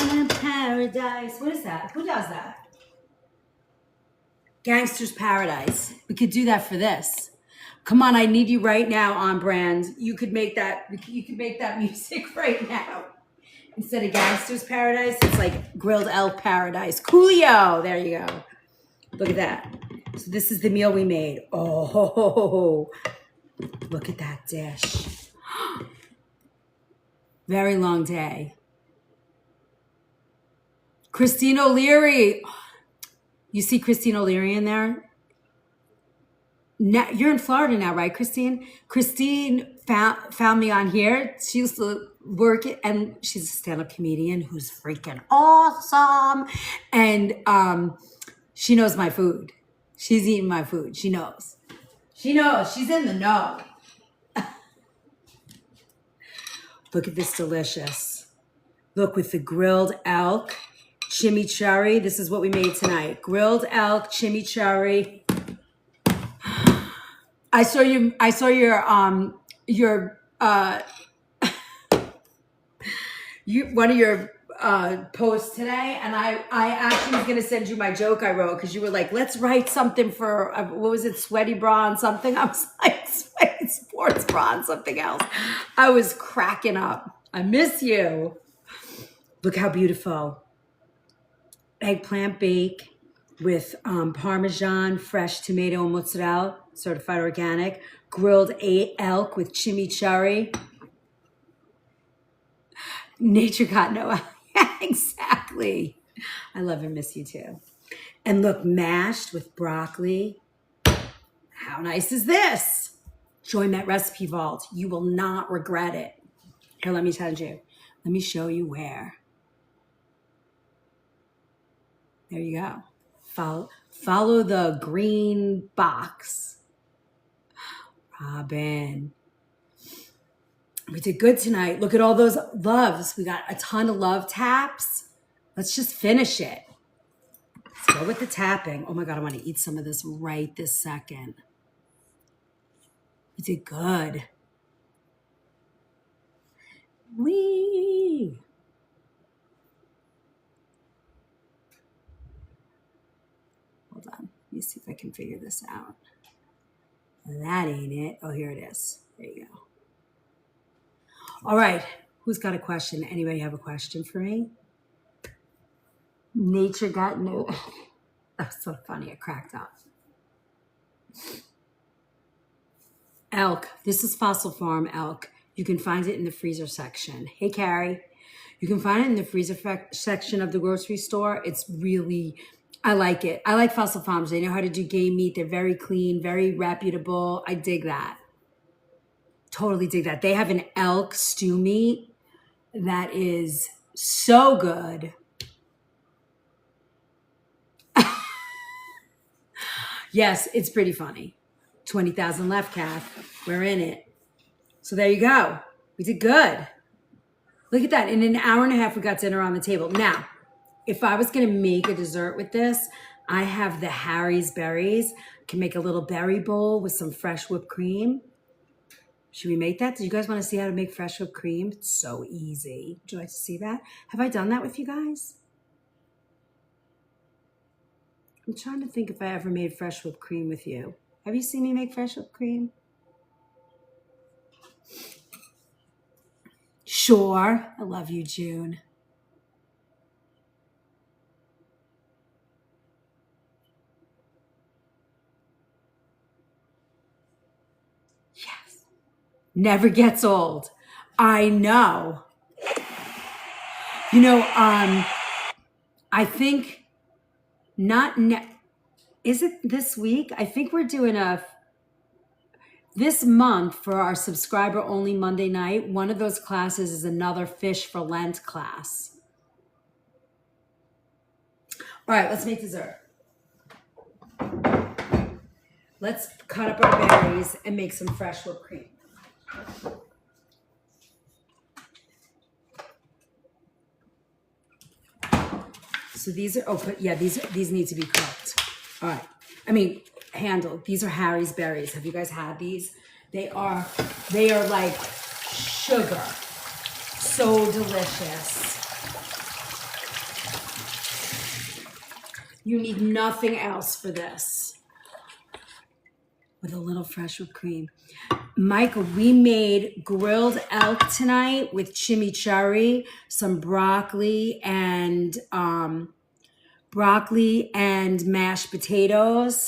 dun, paradise. What is that? Who does that? Gangster's Paradise. We could do that for this. Come on, I need you right now on brand. You could make that. You could make that music right now. Instead of Gangster's Paradise, it's like Grilled Elk Paradise. Coolio. There you go. Look at that. So this is the meal we made. Oh. Look at that dish. Very long day. Christine O'Leary. You see Christine O'Leary in there? Now, you're in Florida now, right, Christine? Christine found me on here. She used to work it, and she's a stand-up comedian who's freaking awesome. And she knows my food. She's eating my food. She knows. She knows. She's in the know. Look at this delicious. Look, with the grilled elk, chimichurri. This is what we made tonight. Grilled elk, chimichurri. I saw your one of your posts today, and I actually was gonna send you my joke I wrote because you were like, let's write something for what was it, sweaty bra and something. I was like, sweaty sports bra and something else. I was cracking up. I miss you. Look how beautiful. Eggplant bake with Parmesan, fresh tomato and mozzarella, certified organic. Grilled elk with chimichurri. Nature got no. Exactly. I love and miss you too. And look, mashed with broccoli. How nice is this? Join that recipe vault. You will not regret it. Here, let me tell you. Let me show you where. There you go. Follow the green box. Robin. We did good tonight. Look at all those loves. We got a ton of love taps. Let's just finish it. Let's go with the tapping. Oh my God, I want to eat some of this right this second. We did good. Wee. Hold on. Let me see if I can figure this out. That ain't it. Oh, here it is. There you go. All right. Who's got a question? Anybody have a question for me? Nature got no. That was so funny. I cracked up. Elk. This is Fossil Farm elk. You can find it in the freezer section. Hey, Carrie. You can find it in the freezer section of the grocery store. It's really, I like it. I like Fossil Farms. They know how to do game meat. They're very clean, very reputable. I dig that. Totally dig that. They have an elk stew meat that is so good. Yes, it's pretty funny. 20,000 left, Kath. We're in it. So there you go. We did good. Look at that. In an hour and a half, we got dinner on the table. Now, if I was going to make a dessert with this, I have the Harry's berries. I can make a little berry bowl with some fresh whipped cream. Should we make that? Do you guys want to see how to make fresh whipped cream? It's so easy. Would you like to see that? Have I done that with you guys? I'm trying to think if I ever made fresh whipped cream with you. Have you seen me make fresh whipped cream? Sure. I love you, June. Yes. Never gets old. I know. You know, I think not is it this week? I think we're doing this month for our subscriber only Monday night. One of those classes is another Fish for Lent class. All right, let's make dessert. Let's cut up our berries and make some fresh whipped cream. So these are, these need to be cooked. All right. I mean, handled. These are Harry's berries. Have you guys had these? They are like sugar. So delicious. You need nothing else for this. With a little fresh whipped cream. Michael, we made grilled elk tonight with chimichurri, some broccoli and mashed potatoes.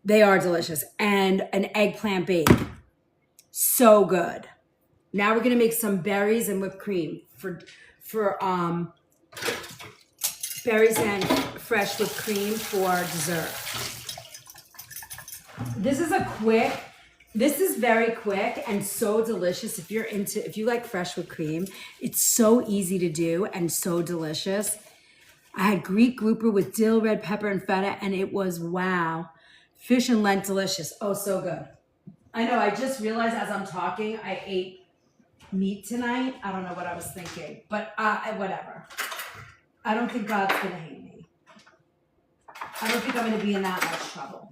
They are delicious. And an eggplant bake. So good. Now we're gonna make some berries and whipped cream for berries and fresh whipped cream for dessert. This is very quick and so delicious. If you like fresh whipped cream, it's so easy to do and so delicious. I had Greek grouper with dill, red pepper, and feta, and it was wow. Fish and Lent delicious. Oh, so good. I know, I just realized as I'm talking, I ate meat tonight. I don't know what I was thinking, but whatever. I don't think God's gonna hate me. I don't think I'm gonna be in that much trouble.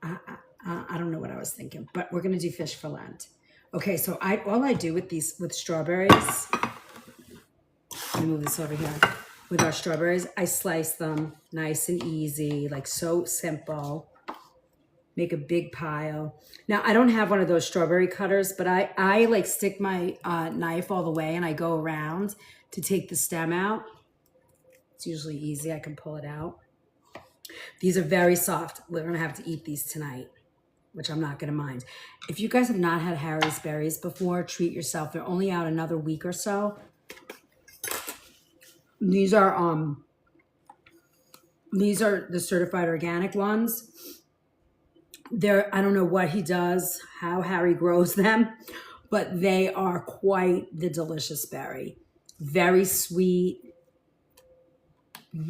I don't know what I was thinking, but we're gonna do fish for Lent. Okay, so all I do with strawberries, let me move this over here. With our strawberries, I slice them nice and easy, like so simple. Make a big pile. Now, I don't have one of those strawberry cutters, but I like stick my knife all the way and I go around to take the stem out. It's usually easy, I can pull it out. These are very soft. We're gonna have to eat these tonight, which I'm not gonna mind. If you guys have not had Harry's berries before, treat yourself. They're only out another week or so. These are the certified organic ones. I don't know what he does, how Harry grows them, but they are quite the delicious berry. Very sweet,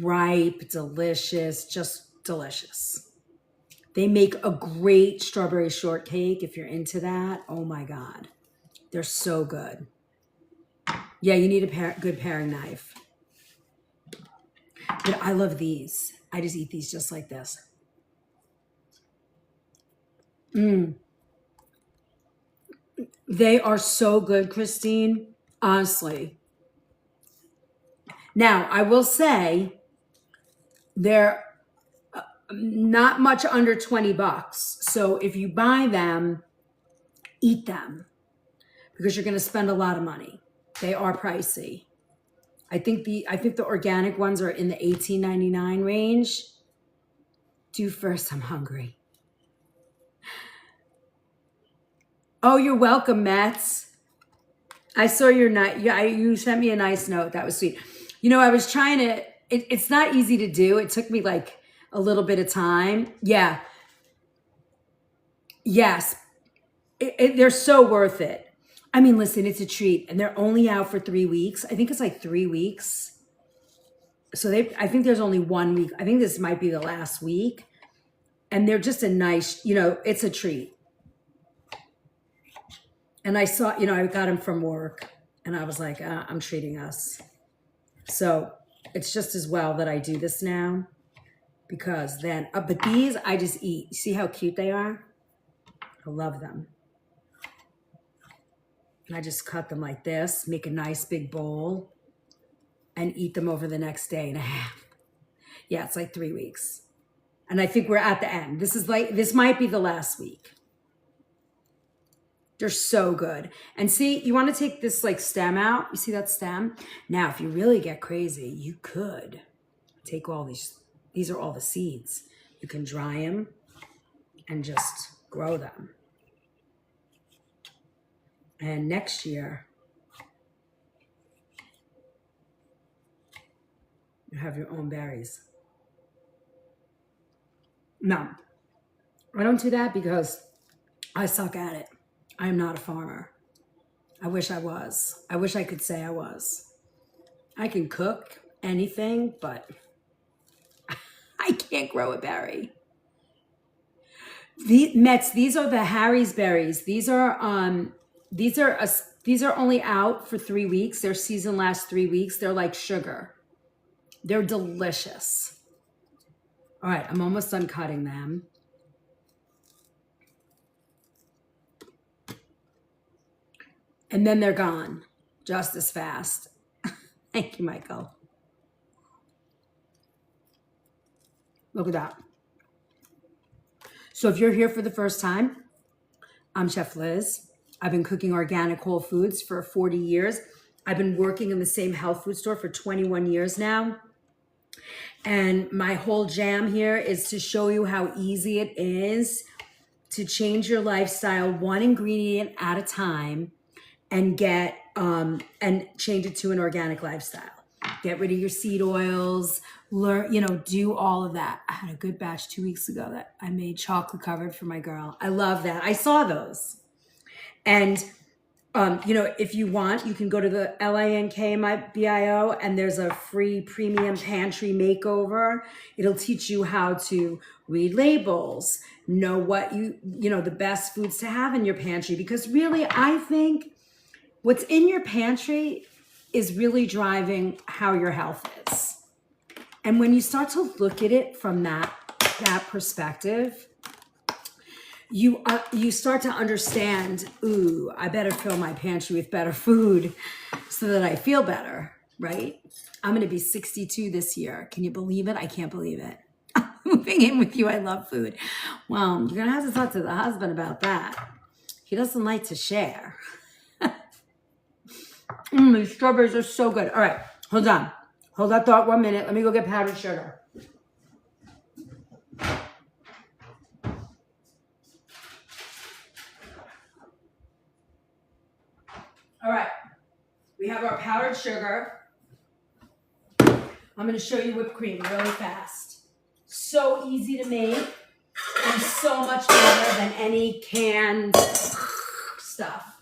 ripe, delicious, just delicious. They make a great strawberry shortcake if you're into that. Oh my God. They're so good. Yeah, you need a good paring knife. But I love these. I just eat these just like this. They are so good, Christine. Honestly. Now, I will say they're not much under $20. So if you buy them, eat them because you're going to spend a lot of money. They are pricey. I think the organic ones are in the $18.99 range. Do first, I'm hungry. Oh, you're welcome, Mets. I saw your night. Yeah, you sent me a nice note. That was sweet. You know, I was trying to. It's not easy to do. It took me like a little bit of time. Yeah. Yes. They're so worth it. I mean, listen, it's a treat, and they're only out for 3 weeks. I think it's like 3 weeks. So I think there's only 1 week. I think this might be the last week, and they're just a nice. It's a treat. And I saw, I got them from work, and I was like, I'm treating us. So it's just as well that I do this now, because then, but these I just eat. See how cute they are? I love them. And I just cut them like this, make a nice big bowl, and eat them over the next day and a half. Yeah, it's like 3 weeks. And I think we're at the end. This might be the last week. They're so good. And see, you want to take this like stem out. You see that stem? Now, if you really get crazy, you could take all these. These are all the seeds. You can dry them and just grow them. And next year, you have your own berries. No, I don't do that because I suck at it. I am not a farmer. I wish I was. I wish I could say I was. I can cook anything, but I can't grow a berry. These are the Harry's berries. These are only out for 3 weeks. Their season lasts 3 weeks. They're like sugar. They're delicious. All right, I'm almost done cutting them. And then they're gone just as fast. Thank you, Michael. Look at that. So if you're here for the first time, I'm Chef Liz. I've been cooking organic whole foods for 40 years. I've been working in the same health food store for 21 years now. And my whole jam here is to show you how easy it is to change your lifestyle one ingredient at a time and and change it to an organic lifestyle. Get rid of your seed oils, do all of that. I had a good batch 2 weeks ago that I made chocolate covered for my girl. I love that. I saw those. And, if you want, you can go to the LINKMIBIO and there's a free premium pantry makeover. It'll teach you how to read labels, know what the best foods to have in your pantry. Because really, I think what's in your pantry is really driving how your health is. And when you start to look at it from that perspective, you start to understand, ooh, I better fill my pantry with better food so that I feel better, right? I'm going to be 62 this year. Can you believe it? I can't believe it. Moving in with you, I love food. Well, you're going to have to talk to the husband about that. He doesn't like to share. These strawberries are so good. All right, hold on. Hold that thought 1 minute. Let me go get powdered sugar. All right, we have our powdered sugar. I'm going to show you whipped cream really fast. So easy to make and so much better than any canned stuff.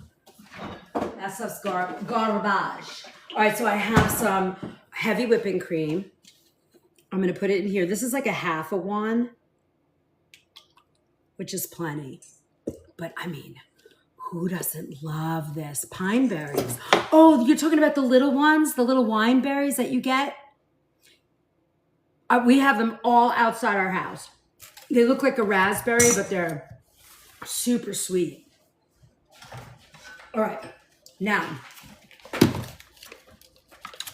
That stuff's garbage. All right, so I have some heavy whipping cream. I'm going to put it in here. This is like a half a one, which is plenty. But I mean, who doesn't love this? Pine berries. Oh, you're talking about the little ones, the little wine berries that you get? We have them all outside our house. They look like a raspberry, but they're super sweet. All right, now,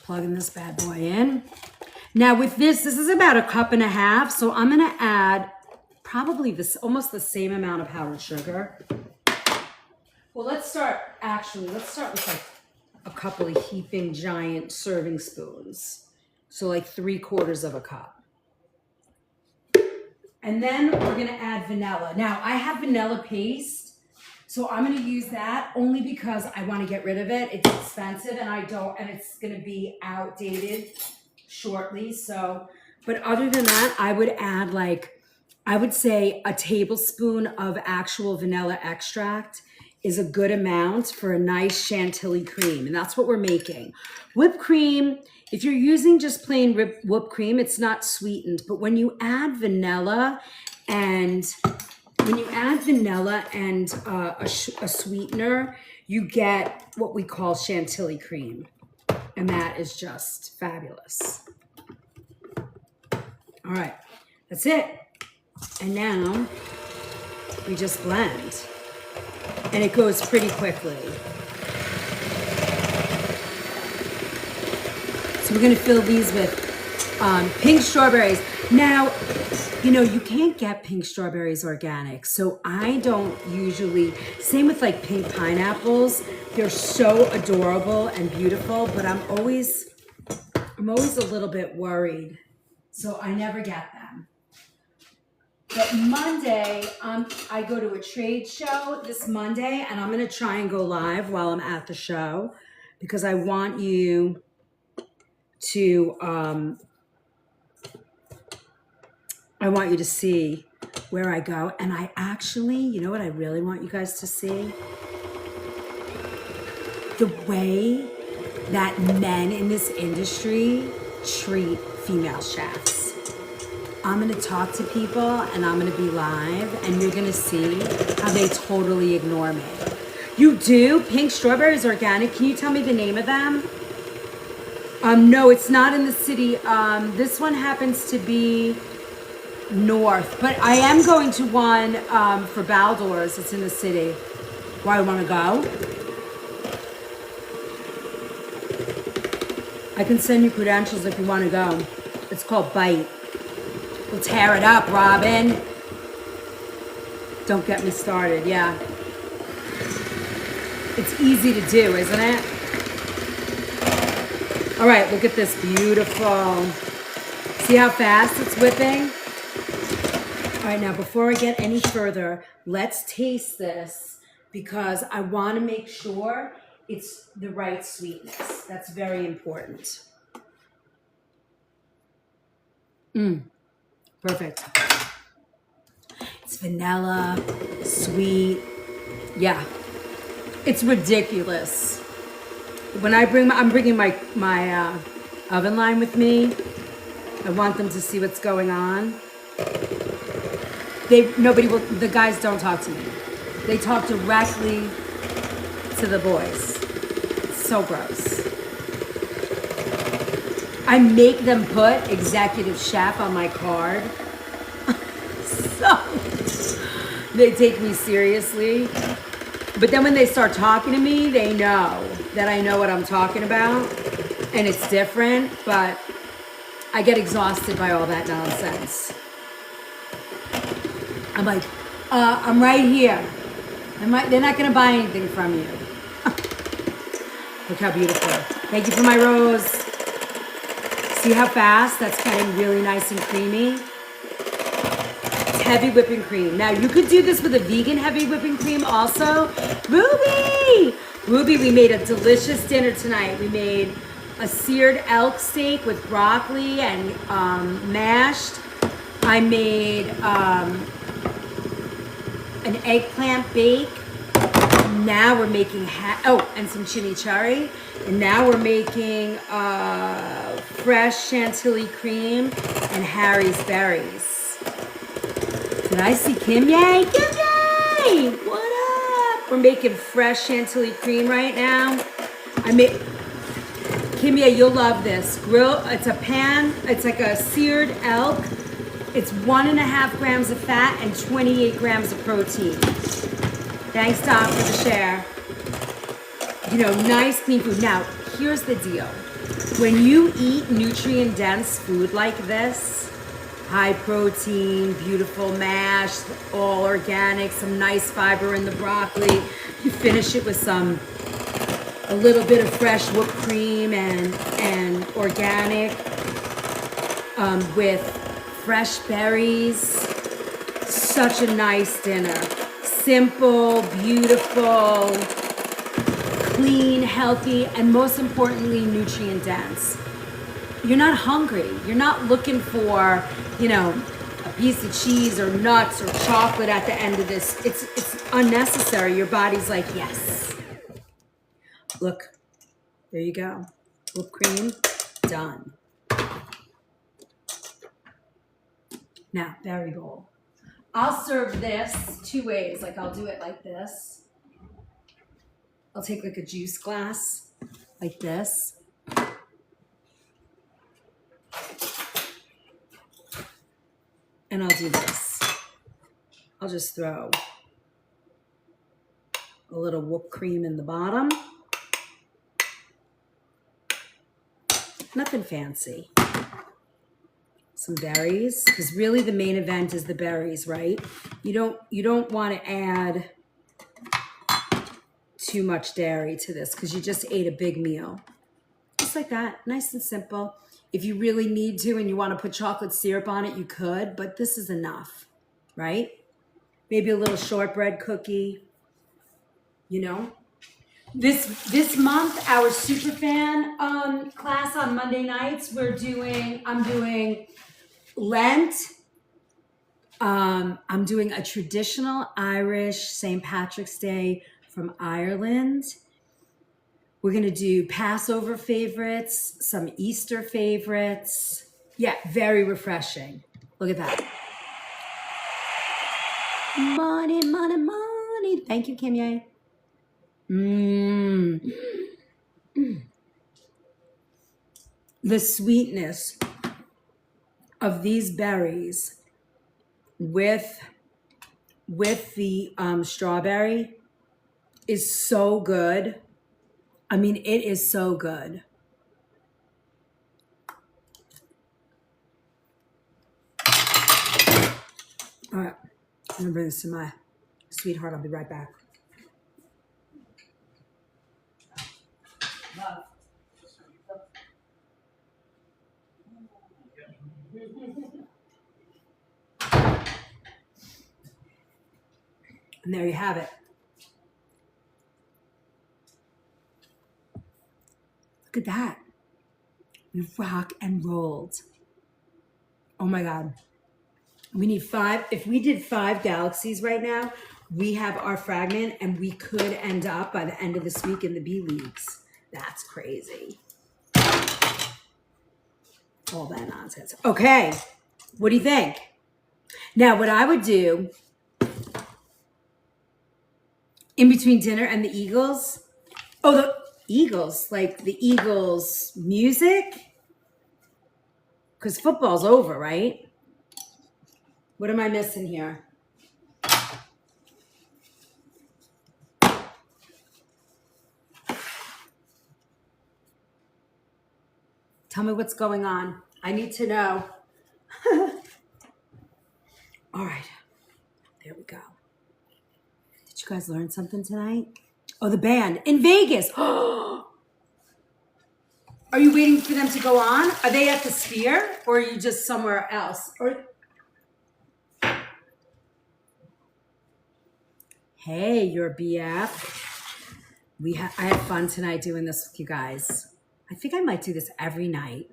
plugging this bad boy in. Now with this is about 1.5 cups, so I'm gonna add probably almost the same amount of powdered sugar. Well, let's start with like a couple of heaping giant serving spoons. So like 3/4 cup. And then we're gonna add vanilla. Now I have vanilla paste, so I'm gonna use that only because I wanna get rid of it. It's expensive and it's gonna be outdated shortly. So, but other than that, I would add I would say a tablespoon of actual vanilla extract is a good amount for a nice chantilly cream. And that's what we're making. Whipped cream, if you're using just plain whipped cream, it's not sweetened. But when you add vanilla and a sweetener, you get what we call chantilly cream. And that is just fabulous. All right, that's it. And now we just blend. And it goes pretty quickly. So So we're gonna fill these with pink strawberries. Now, you know, you can't get pink strawberries organic. So I don't usually, same with like pink pineapples. They're so adorable and beautiful, but I'm always a little bit worried. So I never get them. But Monday, I go to a trade show this Monday, and I'm gonna try and go live while I'm at the show because I want you to see where I go. And I actually, you know what I really want you guys to see? The way that men in this industry treat female chefs. I'm gonna talk to people and I'm gonna be live and you're gonna see how they totally ignore me. You do? Pink strawberries organic. Can you tell me the name of them? No, it's not in the city. This one happens to be north, but I am going to one for Baldor's. It's in the city. Why, I want to go? I can send you credentials if you want to go. It's called Bite. We'll tear it up, Robin. Don't get me started, yeah. It's easy to do, isn't it? All right, look at this beautiful. See how fast it's whipping? All right, now before I get any further, let's taste this because I want to make sure it's the right sweetness. That's very important. Perfect. It's vanilla, sweet. Yeah, it's ridiculous. When I'm bringing my oven line with me. I want them to see what's going on. The guys don't talk to me. They talk directly to the boys. It's so gross. I make them put executive chef on my card. So they take me seriously. But then when they start talking to me, they know that I know what I'm talking about. And it's different, but I get exhausted by all that nonsense. I'm like, I'm right here. They're not gonna buy anything from you. Look how beautiful. Thank you for my rose. See how fast that's getting really nice and creamy? It's heavy whipping cream. Now you could do this with a vegan heavy whipping cream also. Ruby, we made a delicious dinner tonight. We made a seared elk steak with broccoli and mashed. I made an eggplant bake. Now we're making and some chimichurri. And now we're making fresh chantilly cream and Harry's berries. Did I see Kimye? Kimye! What up? We're making fresh chantilly cream right now. Kimye, you'll love this. It's a pan, it's like a seared elk. It's 1.5 grams of fat and 28 grams of protein. Thanks, Doc, for the share. You know, nice clean food. Now, here's the deal. When you eat nutrient-dense food like this, high protein, beautiful mash, all organic, some nice fiber in the broccoli, you finish it with a little bit of fresh whipped cream and organic with fresh berries. Such a nice dinner. Simple, beautiful, clean, healthy, and most importantly, nutrient dense. You're not hungry. You're not looking for, a piece of cheese or nuts or chocolate at the end of this. It's unnecessary. Your body's like, yes. Look, there you go. Whipped cream, done. Now, berry bowl. I'll serve this 2 ways. Like I'll do it like this. I'll take like a juice glass like this. And I'll do this. I'll just throw a little whipped cream in the bottom. Nothing fancy. Some berries, because really the main event is the berries, right? You don't want to add too much dairy to this because you just ate a big meal. Just like that, nice and simple. If you really need to and you want to put chocolate syrup on it, you could, but this is enough, right? Maybe a little shortbread cookie, you know? This month, our superfan class on Monday nights, I'm doing Lent. I'm doing a traditional Irish St. Patrick's Day from Ireland. We're going to do Passover favorites, some Easter favorites. Yeah, very refreshing. Look at that. Money, money, money. Thank you, Kimye. The sweetness of these berries with the strawberry is so good. I mean, it is so good. All right, I'm gonna bring this to my sweetheart. I'll be right back. Love. And there you have it. Look at that. We rock and rolled. Oh my God. We need 5. If we did 5 galaxies right now, we have our fragment and we could end up by the end of this week in the B leagues. That's crazy. All that nonsense. Okay. What do you think? Now, what I would do in between dinner and the Eagles. Oh, the Eagles, like the Eagles music? Because football's over, right? What am I missing here? Tell me what's going on. I need to know. All right. There we go. Did you guys learn something tonight? Oh, the band in Vegas. Are you waiting for them to go on? Are they at the Sphere or are you just somewhere else? Hey, you're BF. I had fun tonight doing this with you guys. I think I might do this every night.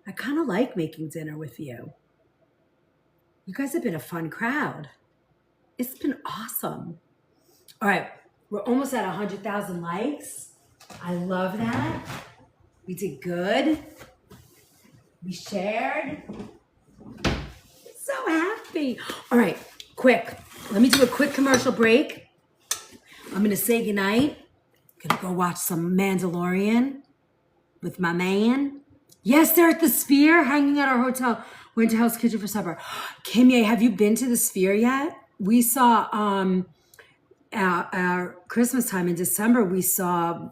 I kind of like making dinner with you. You guys have been a fun crowd. It's been awesome. All right, we're almost at 100,000 likes. I love that. We did good. We shared. So happy. All right, quick. Let me do a quick commercial break. I'm going to say goodnight. Gonna go watch some Mandalorian with my man. Yes, they're at the Sphere, hanging at our hotel. Went to Hell's Kitchen for supper. Kimye, have you been to the Sphere yet? We saw our Christmas time in December. We saw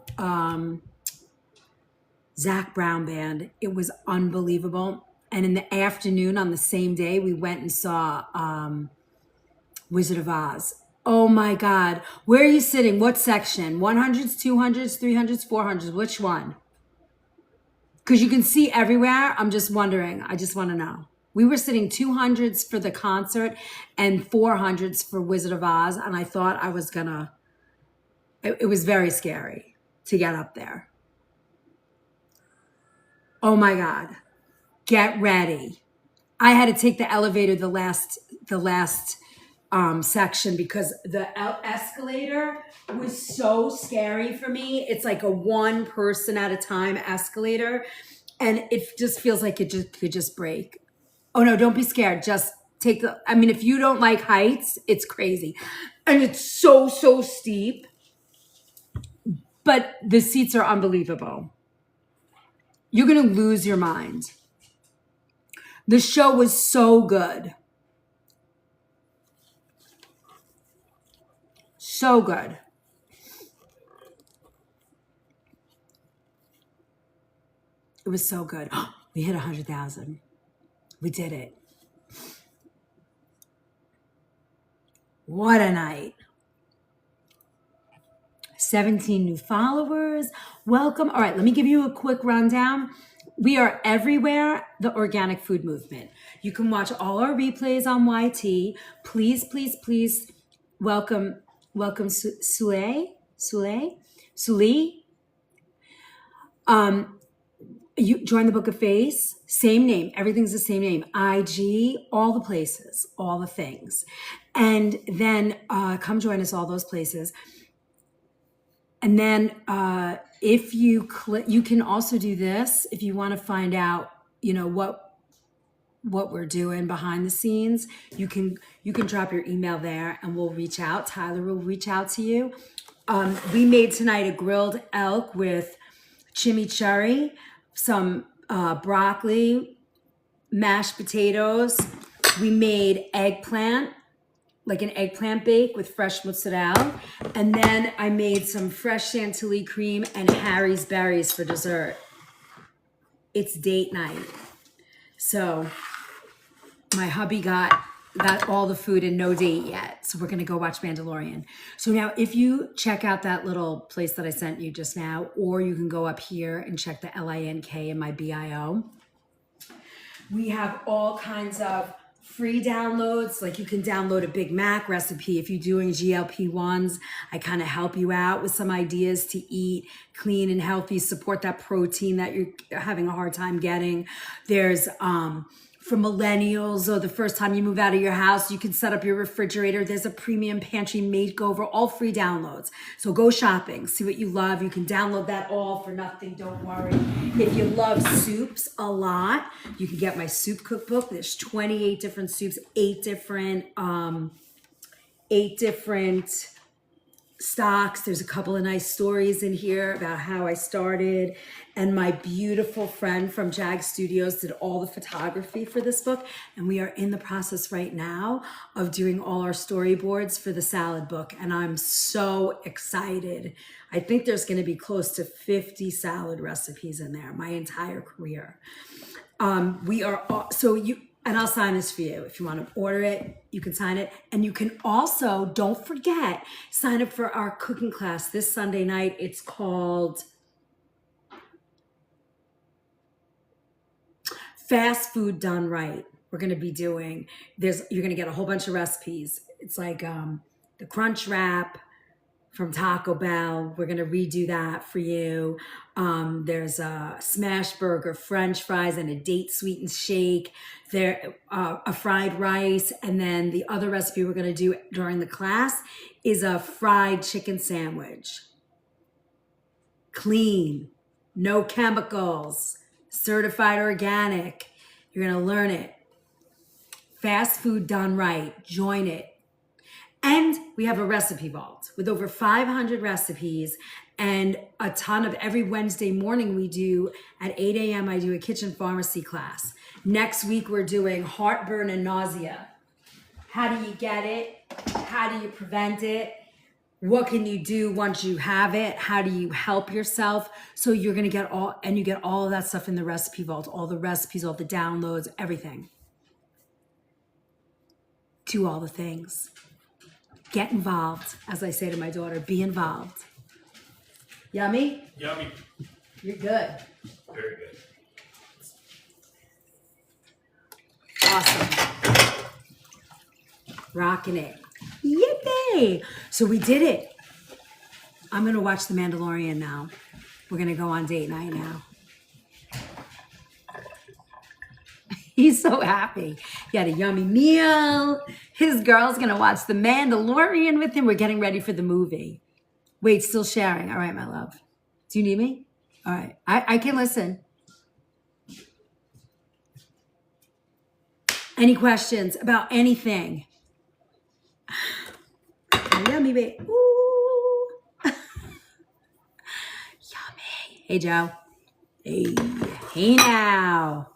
Zach Brown Band. It was unbelievable. And in the afternoon on the same day, we went and saw Wizard of Oz. Oh my God. Where are you sitting? What section? 100s, 200s, 300s, 400s? Which one? Because you can see everywhere. I'm just wondering. I just want to know. We were sitting 200s for the concert and 400s for Wizard of Oz. And I thought I was gonna, it was very scary to get up there. Oh my God. Get ready. I had to take the elevator the last section because the escalator was so scary for me. It's like a 1 person at a time escalator. And it just feels like it could just break. Oh no, don't be scared. Just take if you don't like heights, it's crazy. And it's so steep. But the seats are unbelievable. You're going to lose your mind. The show was so good. So good. It was so good. We hit 100,000. We did it. What a night. 17 new followers. Welcome. All right, let me give you a quick rundown. We are everywhere, the organic food movement. You can watch all our replays on YT. Please, please, please welcome Sule. You join the Book of Face, same name. Everything's the same name. IG, all the places, all the things. And then come join us all those places. And then if you click, you can also do this if you want to find out, what we're doing behind the scenes. You can drop your email there and we'll reach out. Tyler will reach out to you. We made tonight a grilled elk with chimichurri, some broccoli, mashed potatoes. We made eggplant, like an eggplant bake with fresh mozzarella. And then I made some fresh chantilly cream and Harry's berries for dessert. It's date night. So my hubby got all the food and no date yet. So we're going to go watch Mandalorian. So now if you check out that little place that I sent you just now, or you can go up here and check the LINK in my bio. We have all kinds of free downloads. Like you can download a Big Mac recipe. If you're doing GLP-1s, I kind of help you out with some ideas to eat clean and healthy, support that protein that you're having a hard time getting. There's for millennials, or the first time you move out of your house, you can set up your refrigerator. There's a premium pantry makeover, all free downloads. So go shopping, see what you love. You can download that all for nothing, don't worry. If you love soups a lot, you can get my soup cookbook. There's 28 different soups, eight different stocks. There's a couple of nice stories in here about how I started. And my beautiful friend from Jag Studios did all the photography for this book. And we are in the process right now of doing all our storyboards for the salad book. And I'm so excited. I think there's going to be close to 50 salad recipes in there, my entire career. And I'll sign this for you. If you want to order it, you can sign it. And you can also, don't forget, sign up for our cooking class this Sunday night. It's called Fast Food Done Right. We're going to be doing, you're going to get a whole bunch of recipes. It's like the Crunch Wrap from Taco Bell. We're going to redo that for you. There's a smash burger, French fries, and a date sweetened shake. There, a fried rice. And then the other recipe we're going to do during the class is a fried chicken sandwich. Clean, no chemicals, certified organic. You're going to learn it. Fast Food Done Right. Join it. And we have a recipe vault with over 500 recipes and a ton of every Wednesday morning we do at 8 a.m. I do a kitchen pharmacy class. Next week we're doing heartburn and nausea. How do you get it? How do you prevent it? What can you do once you have it? How do you help yourself? So you're going to get you get all of that stuff in the recipe vault, all the recipes, all the downloads, everything. Do all the things. Get involved. As I say to my daughter, be involved. Yummy? Yummy. You're good. Very good. Awesome. Rocking it. Yippee! So we did it. I'm going to watch The Mandalorian now. We're going to go on date night now. He's so happy. He had a yummy meal. His girl's going to watch The Mandalorian with him. We're getting ready for the movie. Wait, still sharing. All right, my love. Do you need me? All right. I can listen. Any questions about anything? Yummy, babe. Ooh. Yummy. Hey, Joe. Hey now.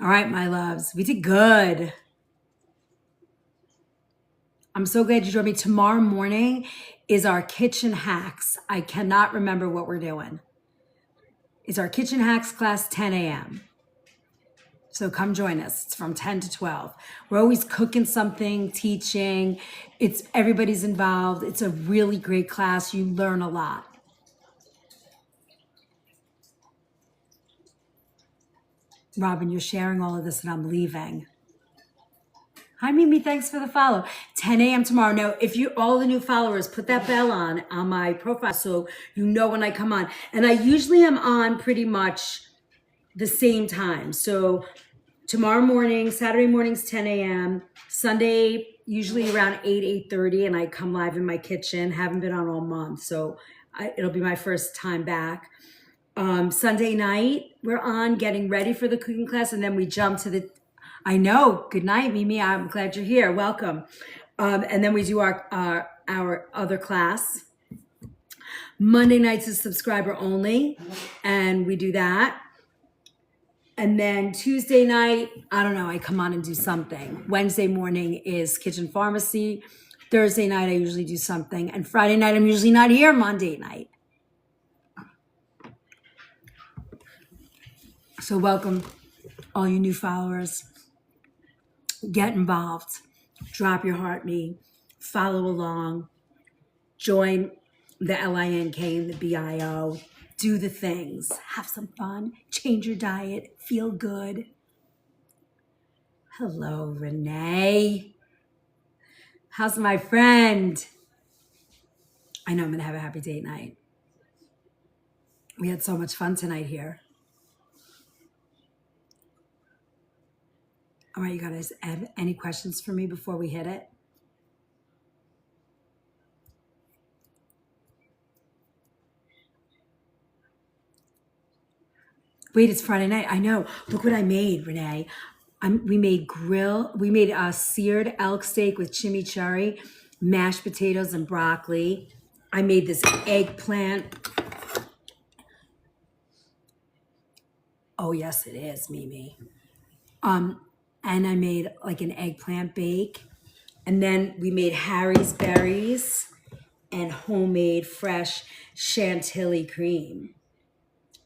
All right, my loves. We did good. I'm so glad you joined me. Tomorrow morning is our kitchen hacks. I cannot remember what we're doing. is our Kitchen Hacks class, 10 a.m. So come join us. It's from 10 to 12. We're always cooking something, teaching. Everybody's involved. It's a really great class. You learn a lot. Robin, you're sharing all of this and I'm leaving. Hi, Mimi. Thanks for the follow. 10 a.m. tomorrow. Now, if you all the new followers, put that bell on my profile so you know when I come on. And I usually am on pretty much the same time. So tomorrow morning, Saturday mornings, 10 a.m. Sunday, usually around 8:30, and I come live in my kitchen. Haven't been on all month, so it'll be my first time back. Sunday night, we're on getting ready for the cooking class, and then we jump to the, I know, good night, Mimi, I'm glad you're here, welcome. And then we do our other class. Monday nights is subscriber only, and we do that. And then Tuesday night, I don't know, I come on and do something. Wednesday morning is Kitchen Pharmacy. Thursday night, I usually do something. And Friday night, I'm usually not here. Monday night. So welcome all you new followers. Get involved. Drop your heart me. Follow along. Join the LINK and the BIO. Do the things. Have some fun. Change your diet. Feel good. Hello, Renee. How's my friend? I know I'm going to have a happy date night. We had so much fun tonight here. All right, you guys, have any questions for me before we hit it? Wait, it's Friday night. I know. Look what I made, Renee. We made seared elk steak with chimichurri, mashed potatoes and broccoli. I made this eggplant. Oh, yes, it is, Mimi. And I made like an eggplant bake. And then we made Harry's berries and homemade fresh chantilly cream.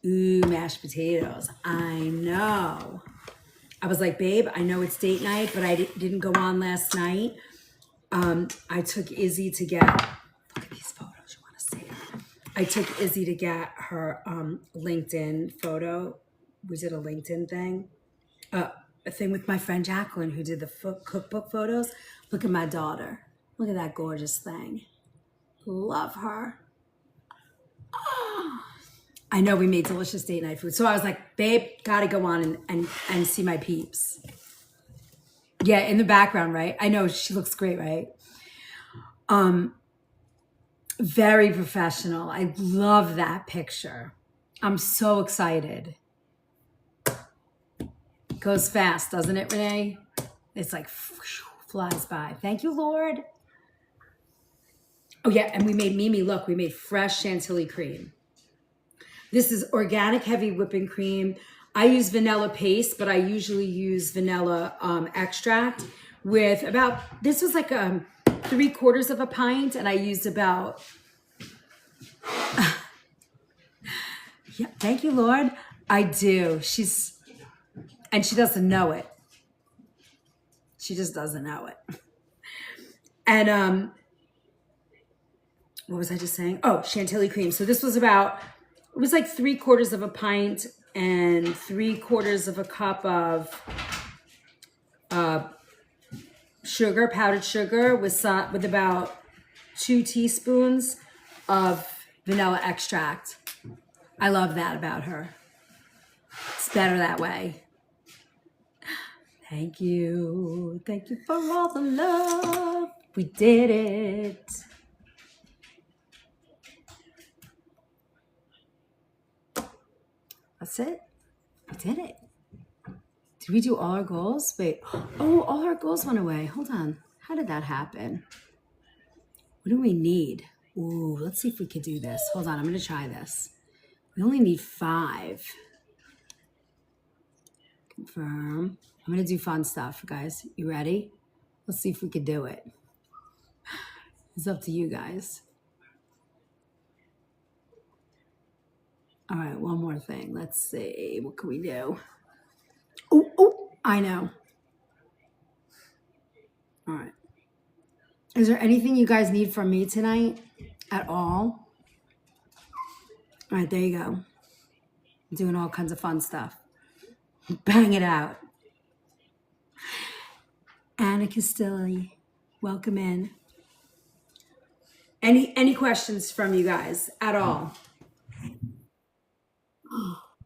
Ooh, mashed potatoes. I know. I was like, babe, I know it's date night, but I didn't go on last night. I took Izzy to get, look at these photos, you want to see it. I took Izzy to get her LinkedIn photo. We did a LinkedIn thing. A thing with my friend Jacqueline who did the cookbook photos. Look at my daughter. Look at that gorgeous thing. Love her. Oh. I know we made delicious date night food. So I was like, babe, gotta go on and see my peeps. Yeah, in the background, right? I know she looks great, right? Very professional. I love that picture. I'm so excited. Goes fast, doesn't it, Renee? It's like flies by. Thank you, Lord. Oh yeah, and we made Mimi, look, we made fresh chantilly cream. This is organic heavy whipping cream. I use vanilla paste, but I usually use vanilla extract with about, this was like 3/4 of a pint, and I used about, yeah, thank you, Lord. I do. And she doesn't know it. She just doesn't know it. And what was I just saying? Oh, chantilly cream. So this was about, it was like 3/4 of a pint and 3/4 of a cup of sugar, powdered sugar, with about 2 teaspoons of vanilla extract. I love that about her. It's better that way. Thank you. Thank you for all the love. We did it. That's it. We did it. Did we do all our goals? Wait. Oh, all our goals went away. Hold on. How did that happen? What do we need? Ooh, let's see if we could do this. Hold on. I'm going to try this. We only need 5. Confirm. I'm going to do fun stuff, guys. You ready? Let's see if we could do it. It's up to you guys. All right, one more thing. Let's see. What can we do? Oh, I know. All right. Is there anything you guys need from me tonight at all? All right, there you go. Doing all kinds of fun stuff. Bang it out. Anna Castilli, welcome in. Any questions from you guys at all?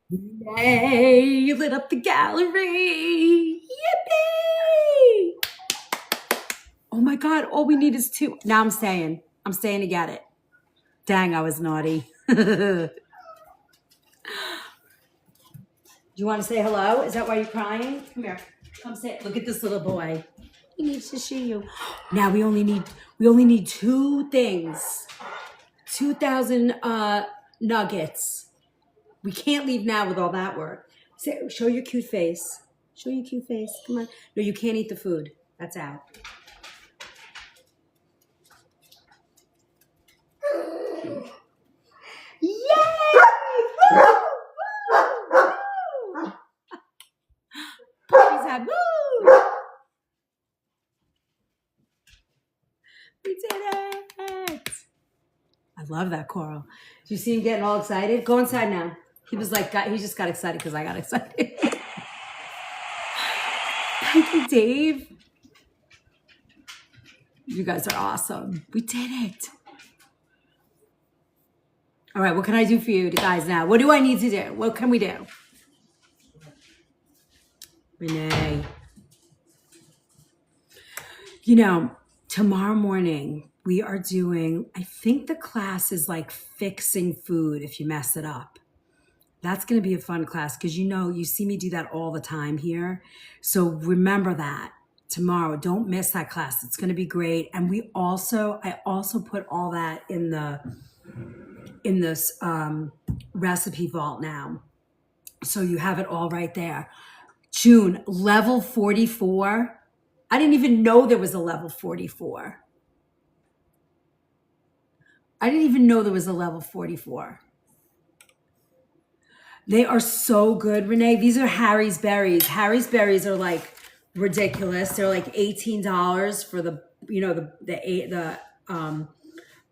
Yay, you lit up the gallery. Yippee! Oh my God, all we need is 2. Now I'm staying to get it. Dang, I was naughty. Do you want to say hello? Is that why you're crying? Come here. Come say, look at this little boy. He needs to see you. Now we only need 2 things. 2,000 nuggets. We can't leave now with all that work. Show your cute face. Show your cute face. Come on. No, you can't eat the food. That's out. Yay! Puppies have woo! We did it! I love that, Coral. Do you see him getting all excited? Go inside now. He was like, he just got excited because I got excited. Thank you, Dave. You guys are awesome. We did it. All right, what can I do for you guys now? What do I need to do? What can we do? Renee. You know, tomorrow morning we are doing, I think the class is like fixing food if you mess it up. That's going to be a fun class because you see me do that all the time here. So remember that tomorrow. Don't miss that class. It's going to be great. And I also put all that in this recipe vault now. So you have it all right there. June, level 44. I didn't even know there was a level 44. They are so good, Renee. These are Harry's Berries. Harry's Berries are like ridiculous. They're like $18 for the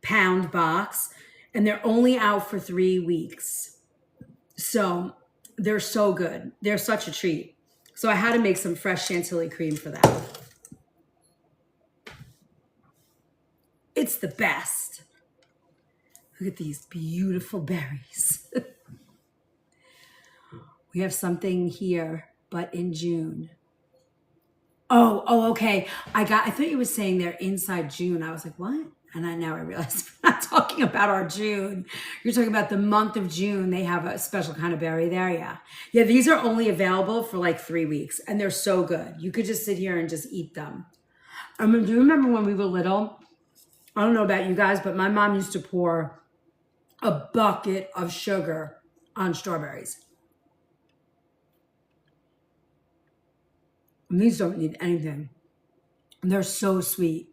pound box, and they're only out for 3 weeks. So they're so good. They're such a treat. So I had to make some fresh chantilly cream for that. It's the best. Look at these beautiful berries. We have something here, but in June. Oh, okay. I thought you were saying they're inside June. I was like, what? And now I realized we're not talking about our June. You're talking about the month of June. They have a special kind of berry there. Yeah. Yeah, these are only available for like 3 weeks, and they're so good. You could just sit here and just eat them. Do you remember when we were little? I don't know about you guys, but my mom used to pour a bucket of sugar on strawberries. And these don't need anything. They're so sweet.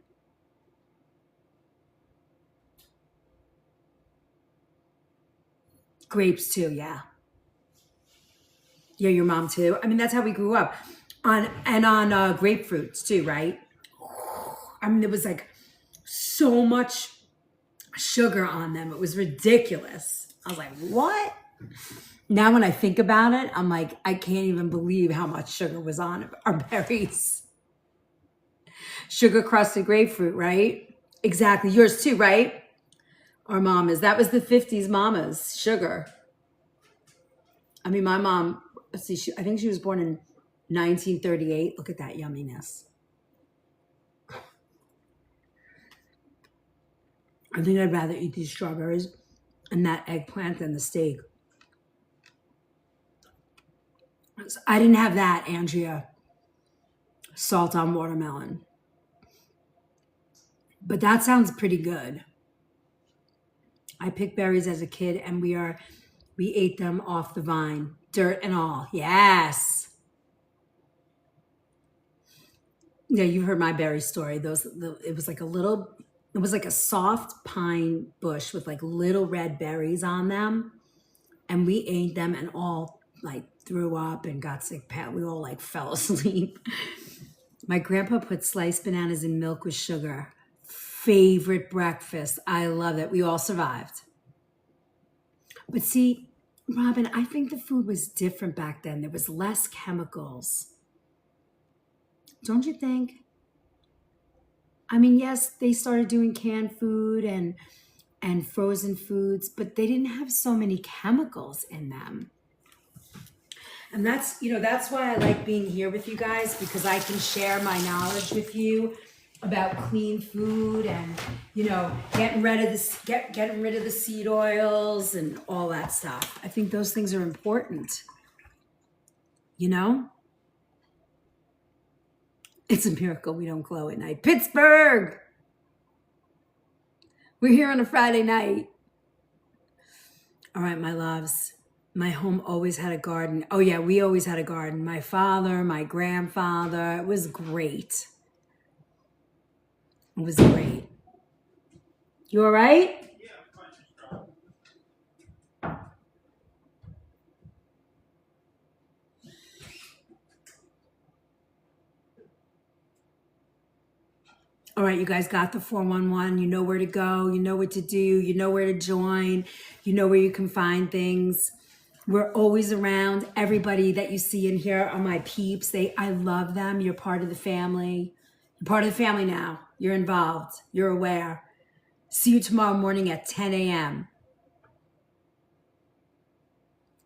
Grapes too, yeah. Yeah, your mom too. I mean, that's how we grew up. On grapefruits too, right? I mean, there was like so much sugar on them. It was ridiculous. I was like, what? Now when I think about it, I'm like, I can't even believe how much sugar was on our berries. Sugar crusted grapefruit, right? Exactly. Yours too, right? Our mamas. That was the 50s mamas, sugar. I mean, my mom, let's see, I think she was born in 1938. Look at that yumminess. I think I'd rather eat these strawberries and that eggplant than the steak. I didn't have that, Andrea. Salt on watermelon. But that sounds pretty good. I picked berries as a kid, and we ate them off the vine, dirt and all. Yes. Yeah, you've heard my berry story. It was like a soft pine bush with like little red berries on them. and we ate them and all like threw up and got sick. We all like fell asleep. My grandpa put sliced bananas in milk with sugar. Favorite breakfast. I love it. We all survived. But see, Robin, I think the food was different back then. There was less chemicals. Don't you think? I mean, yes, they started doing canned food and frozen foods, but they didn't have so many chemicals in them. And that's why I like being here with you guys, because I can share my knowledge with you about clean food and, getting rid of the seed oils and all that stuff. I think those things are important. It's a miracle we don't glow at night. Pittsburgh! We're here on a Friday night. All right, my loves. My home always had a garden. Oh yeah, we always had a garden. My father, my grandfather. It was great. It was great. You all right? All right, you guys got the 411. You know where to go. You know what to do. You know where to join. You know where you can find things. We're always around. Everybody that you see in here are my peeps. I love them. You're part of the family. You're part of the family now. You're involved. You're aware. See you tomorrow morning at 10 a.m.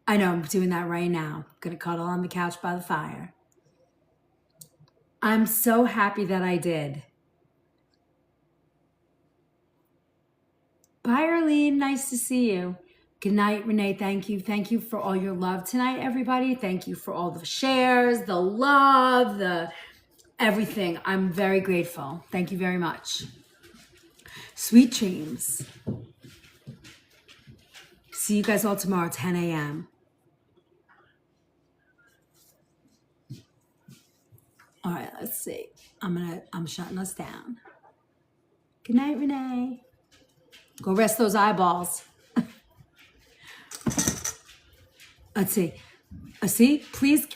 I know, I'm doing that right now. I'm going to cuddle on the couch by the fire. I'm so happy that I did. Bye, Arlene. Nice to see you. Good night, Renee. Thank you. Thank you for all your love tonight, everybody. Thank you for all the shares, the love, the everything. I'm very grateful. Thank you very much. Sweet dreams. See you guys all tomorrow at 10 a.m. All right, let's see. I'm shutting us down. Good night, Renee. Go rest those eyeballs. Let's see. Please,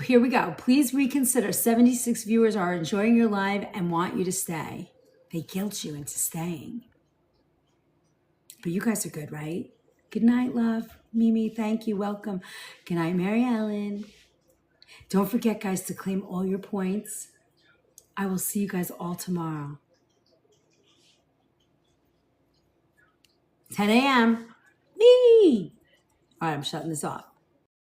here we go. Please reconsider. 76 viewers are enjoying your live and want you to stay. They guilt you into staying. But you guys are good, right? Good night, love. Mimi, thank you. Welcome. Good night, Mary Ellen. Don't forget, guys, to claim all your points. I will see you guys all tomorrow. 10 a.m. Me. All right, I'm shutting this off.